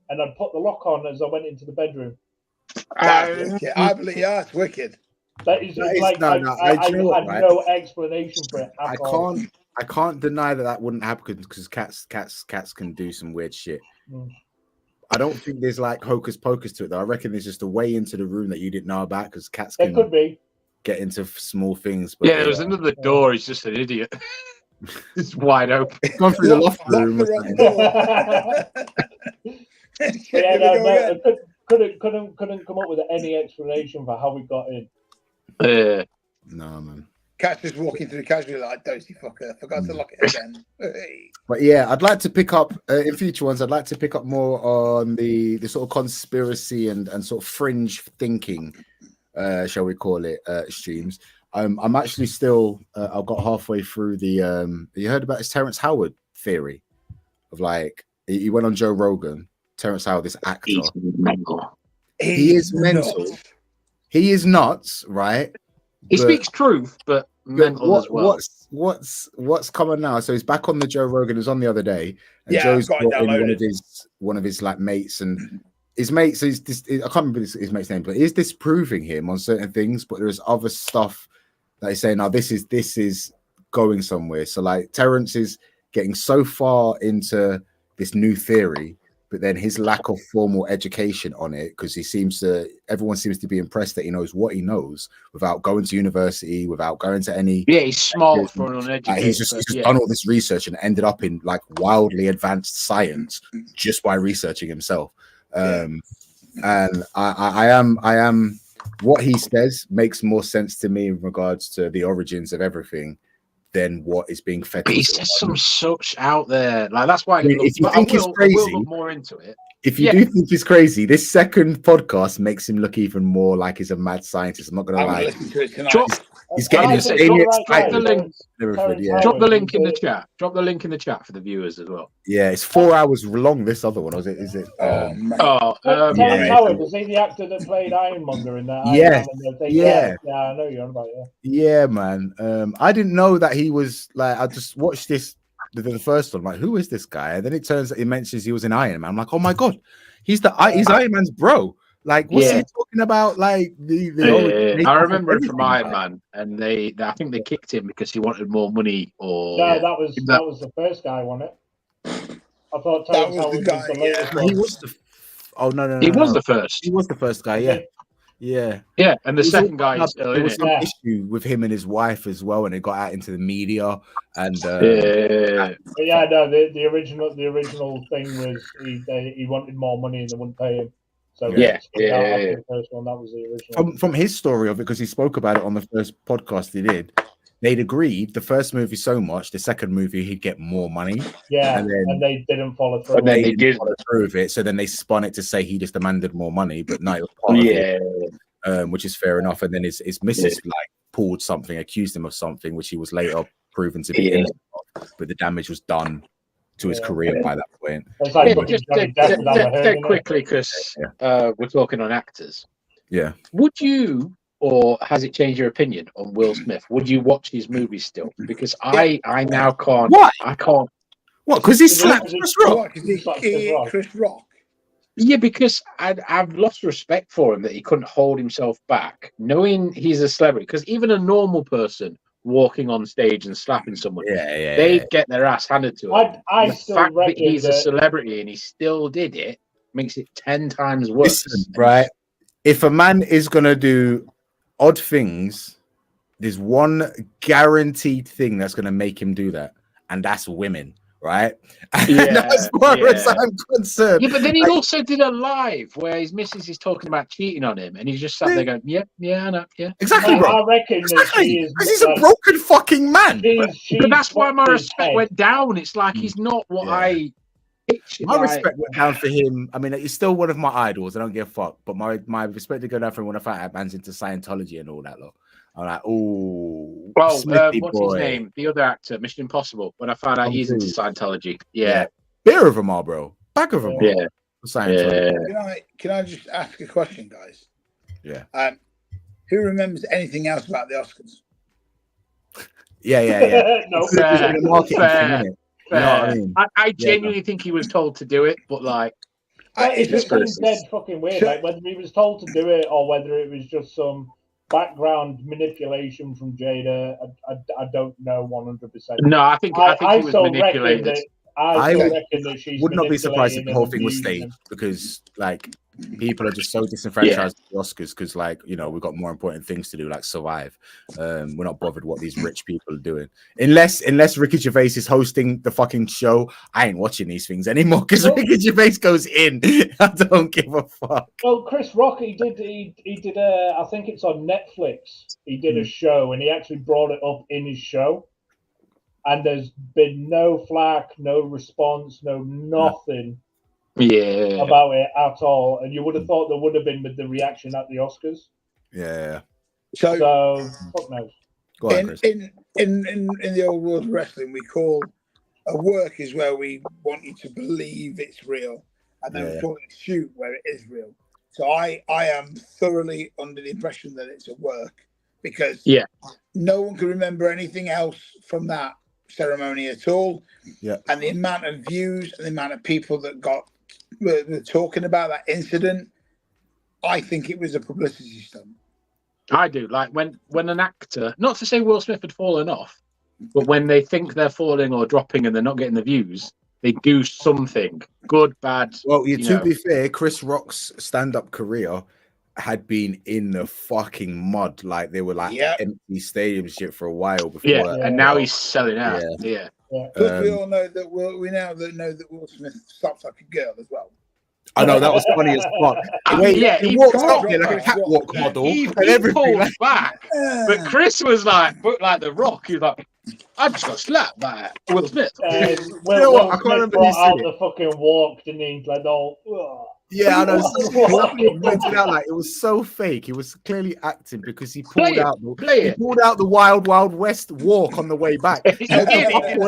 and I'd put the lock on as I went into the bedroom. I believe, it's wicked. That is just like no, I do you know what, had right? no explanation for it at all. I can't deny that wouldn't happen because cats can do some weird shit. I don't think there's like hocus pocus to it though. I reckon there's just a way into the room that you didn't know about because cats can could be get into small things. But yeah, there was another door. He's just an idiot. It's wide open. It's gone through the loft room. Couldn't come up with any explanation for how we got in. No, man. Cat's just walking through casually like dosey fucker. Forgot to lock it again. But yeah, I'd like to pick up in future ones. I'd like to pick up more on the sort of conspiracy and sort of fringe thinking, shall we call it, streams. I'm actually still. I've got halfway through the. You heard about his Terrence Howard theory of like he went on Joe Rogan. Terrence Howard, this actor, He's mental. He is mental. He is nuts, right? He speaks truth, but mental as well. What's coming now? So he's back on the Joe Rogan. He was on the other day, and Joe's got in one of his like mates, and his mates. I can't remember his mate's name, but he's disproving him on certain things. But there's other stuff that he's saying. Now this is going somewhere. So like Terrence is getting so far into this new theory, but then his lack of formal education on it, because everyone seems to be impressed that he knows what he knows without going to university, without going to any. Yeah, he's smart for an uneducated. He's just done all this research and ended up in like wildly advanced science just by researching himself. And I am what he says makes more sense to me in regards to the origins of everything than what is being fed. But he says some such out there, like that's why. If you think he's crazy, look more into it. If you do think he's crazy, this second podcast makes him look even more like he's a mad scientist. I'm not gonna lie. He's getting his drop the link in the chat. Drop the link in the chat for the viewers as well. Yeah, it's 4 hours long. This other one, is it? Terrence Howard, is he the actor that played Ironmonger in that? Yeah, I know you're on about it. Yeah, man. I didn't know that he was like. I just watched this the first one. I'm like, who is this guy? And then it mentions he was in Iron Man. I'm like, oh my god, he's Iron Man's bro. Like, what's he talking about? Like I remember it from Iron Man, and I think they kicked him because he wanted more money. Or that was the first guy, wasn't it? I thought Terrence Howard was the latest one. He was the. Oh no! He was the first. He was the first guy. Yeah. And the second guy is still there in was it. some issue with him and his wife as well, and it got out into the media. And the original thing was he wanted more money and they wouldn't pay him. So the first one, that was the original. From his story of it, because he spoke about it on the first podcast he did. They'd agreed the first movie so much, the second movie he'd get more money. Yeah, and they didn't follow through. And then they did follow through with it. So then they spun it to say he just demanded more money, but no, it was part of it, which is fair enough. And then his missus like pulled something, accused him of something, which he was later proven to be innocent of, but the damage was done to his career by that point. Just dead quickly, because we're talking on actors. Yeah. Would you? Or has it changed your opinion on Will Smith? Would you watch his movies still? Because I now can't. What? I can't. What? Because he slapped Chris Rock. Chris Rock. Yeah, because I've lost respect for him that he couldn't hold himself back, knowing he's a celebrity. Because even a normal person walking on stage and slapping someone, they'd get their ass handed to them. The fact that he's a celebrity and he still did it makes it 10 times worse. Listen, right? If a man is gonna do odd things, there's one guaranteed thing that's going to make him do that, and that's women, right? As far as I'm concerned. Yeah, but then he also did a live where his missus is talking about cheating on him, and he's just sat there going, I know, exactly, bro. I reckon that she is, because he's a broken fucking man. But that's why my respect went down. It's like he's not what I. My respect went down for him. I mean, he's still one of my idols. I don't give a fuck. But my respect to go down for him when I found out man's into Scientology and all that. Look, I'm like, oh, well, what's his name? The other actor, Mission Impossible. When I found out he's into Scientology, beer of them all, bro. Back of them, all. Scientology. Can I just ask a question, guys? Yeah. Who remembers anything else about the Oscars? No, fair. You know what I mean? I genuinely think he was told to do it, but like, it just seems dead fucking weird. Like whether he was told to do it or whether it was just some background manipulation from Jada. I don't know 100%. No, I think he was manipulated. I reckon that she's would not be surprised if the whole thing was abusing staged because, like, people are just so disenfranchised with the Oscars because, like, you know, we've got more important things to do, like survive. We're not bothered what these rich people are doing. Unless Ricky Gervais is hosting the fucking show, I ain't watching these things anymore because Ricky Gervais goes in. I don't give a fuck. Well, Chris Rock, he did a, I think it's on Netflix. He did a show and he actually brought it up in his show. And there's been no flack, no response, no nothing about it at all. And you would have thought there would have been with the reaction at the Oscars. Yeah. So fuck knows. Go on, Chris. In the old world of wrestling, we call a work is where we want you to believe it's real, and then we call it a shoot where it is real. So I am thoroughly under the impression that it's a work because no one can remember anything else from that ceremony at all. Yeah. And the amount of views and the amount of people that were talking about that incident, I think it was a publicity stunt. I do. Like when an actor, not to say Will Smith had fallen off, but when they think they're falling or dropping and they're not getting the views, they do something good, bad. Well, to be fair, Chris Rock's stand-up career had been in the fucking mud. Like they were like empty stadium shit for a while before. And now he's selling out. Yeah. Because we all know that we now know that Will Smith stops like a girl as well. I know that was funny as fuck. He walked up there like a catwalk model. He pulled back, but Chris was like the Rock. He was like, I just got slapped by Will Smith. Will Smith brought out the fucking walk, didn't he? Like, yeah, I know. It was so fake. He was clearly acting because he pulled out the Wild Wild West walk on the way back. And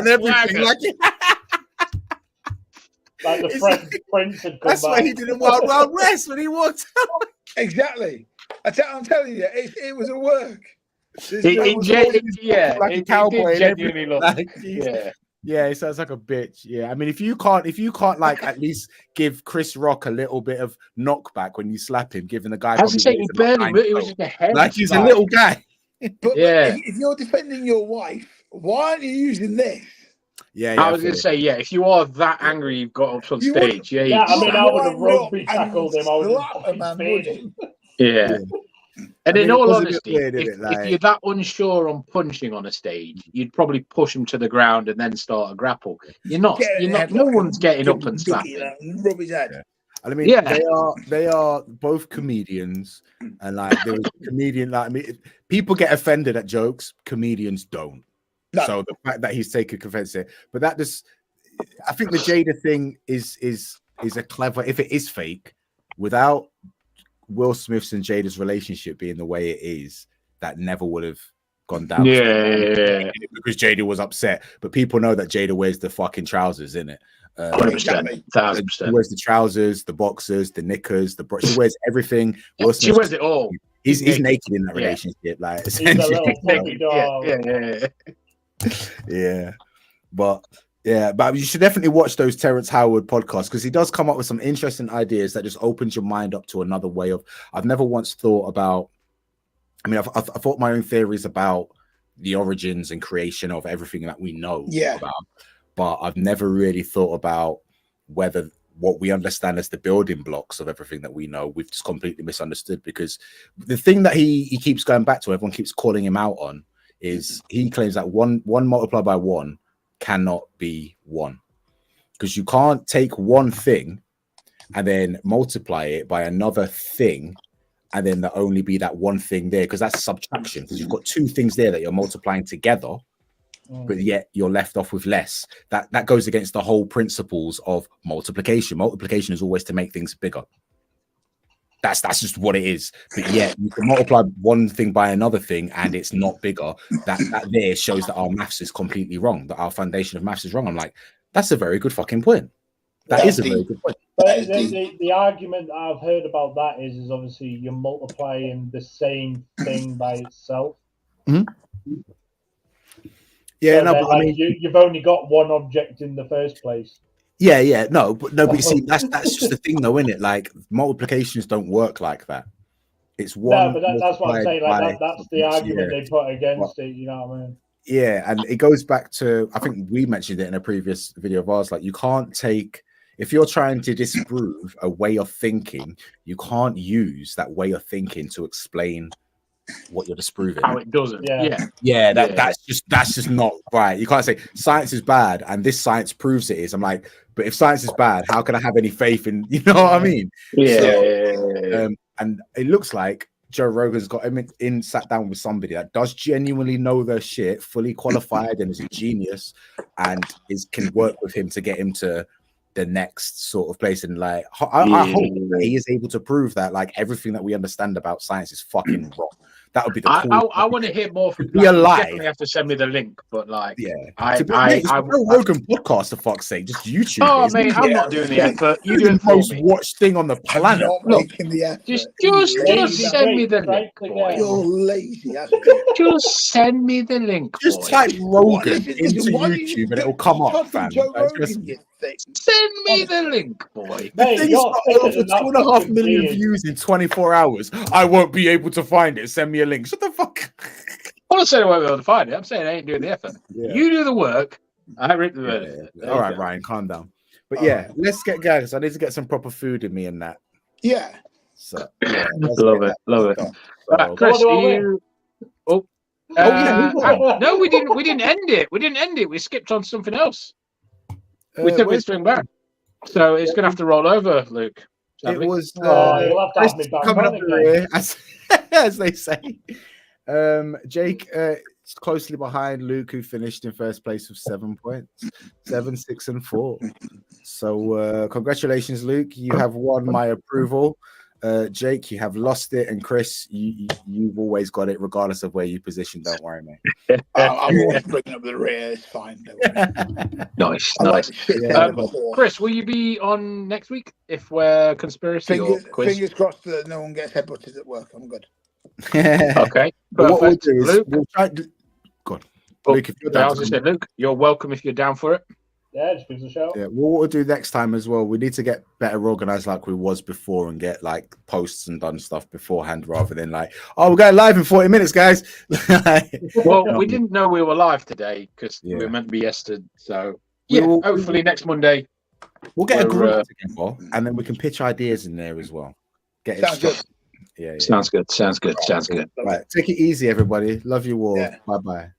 everything like the French Prince had come That's why he did in Wild Wild West when he walked out. Exactly. I'm telling you, it was a work. Like a cowboy. Genuinely look. Yeah, he sounds like a bitch. Yeah, I mean, if you can't like at least give Chris Rock a little bit of knockback when you slap him, giving the guy. As you say, he was just a head. Like he's a little guy. But if you're defending your wife, why aren't you using this? Yeah, I was going to say, if you are that angry, you've got up on stage. I mean, I would have rugby tackled him. I would have speared him. Yeah. And in all honesty, if you're that unsure on punching on a stage, you'd probably push him to the ground and then start a grapple. You're not. No one's getting up and slapping. Rub his head. I mean, they are both comedians, and like there was a comedian. Like, I mean, people get offended at jokes, comedians don't. No. So the fact that he's taking offense here, but that just, I think the Jada thing is a clever. If it is fake, without Will Smith's and Jada's relationship being the way it is, that never would have gone down. Because Jada was upset, but people know that Jada wears the fucking trousers, innit? 100%, 1000%. She wears the trousers, the boxers, the knickers, she wears everything. She wears it all. He's naked in that relationship, like essentially. But you should definitely watch those Terrence Howard podcasts because he does come up with some interesting ideas that just opens your mind up to another way of. I've never once thought about. I mean, I've thought my own theories about the origins and creation of everything that we know about, but I've never really thought about whether what we understand as the building blocks of everything that we know we've just completely misunderstood. Because the thing that he keeps going back to, everyone keeps calling him out on, is he claims that one multiplied by one cannot be one, because you can't take one thing and then multiply it by another thing and then there only be that one thing there, because that's subtraction, because you've got two things there that you're multiplying together, but yet you're left off with less. That goes against the whole principles of multiplication. Multiplication is always to make things bigger. That's just what it is. But yet you can multiply one thing by another thing and it's not bigger. That there shows that our maths is completely wrong, that our foundation of maths is wrong. I'm like, that's a very good fucking point. That is a very good point. But the argument that I've heard about that is obviously you're multiplying the same thing by itself. Mm-hmm. Yeah, so no, but I mean, you've only got one object in the first place. Yeah, no, but you see, that's just the thing, though, isn't it? Like multiplications don't work like that. It's one. No, but that's what I'm saying. Like that's the argument yeah. they put against it. You know what I mean? Yeah, and it goes back to, I think we mentioned it in a previous video of ours. Like, you can't take, if you're trying to disprove a way of thinking, you can't use that way of thinking to explain what you're disproving. How it doesn't. Yeah. That's just not right. You can't say science is bad and this science proves it is. I'm like, but if science is bad, how can I have any faith in, you know what I mean? Yeah. So, and it looks like Joe Rogan's got him sat down with somebody that does genuinely know their shit, fully qualified, and is a genius, and can work with him to get him to the next sort of place. And like, I hope that he is able to prove that like everything that we understand about science is fucking wrong. That would be the cool. I want to hear more from. Be alive. You definitely have to send me the link, but like, it's a Joe Rogan podcast, for fuck's sake. Just YouTube. Oh, mate, I'm not doing the effort. You do the it for most me. watched thing on the planet. Look, the effort. Just send me the link. Boy. You're lazy. Just send me the link. Just boy. type Rogan into YouTube and it'll come up, fam. Send me the link, boy. The thing's got over 2.5 million views in 24 hours. I won't be able to find it. Send me a link. Shut the fuck. I'm not saying I won't be able to find it. I'm saying I ain't doing the effort. Yeah. You do the work. I read the word. All right, Ryan, calm down. But let's get going. I need to get some proper food in me and that. Yeah. So love it. Right, Chris, you... no, we didn't end it. We skipped on something else. We took this string back. So it's going to have to roll over, Luke. It was you'll have to have me back coming on up here, as they say. Jake is closely behind Luke, who finished in first place with 7 points, 7, 6, and 4. So congratulations, Luke. You have won my approval. Jake, you have lost it, and Chris, you've always got it, regardless of where you position. Don't worry, mate. I'm always bringing up the rear. It's fine. Nice. Chris, will you be on next week if we're conspiracy or quiz? Fingers crossed that no one gets headbutted at work. I'm good. Okay. What we'll do is Luke, we'll try to... Go on. Luke, if you're down, Luke, you're welcome if you're down for it. Yeah, just give us a shout. Yeah, what we'll do next time as well, we need to get better organized like we was before and get like posts and done stuff beforehand rather than like, oh, we're going live in 40 minutes, guys. Well, we didn't know we were live today because we were meant to be yesterday. So hopefully next Monday we'll get a group together and then we can pitch ideas in there as well. Get it good. Yeah. Sounds good. Right. Take it easy, everybody. Love you all. Bye-bye.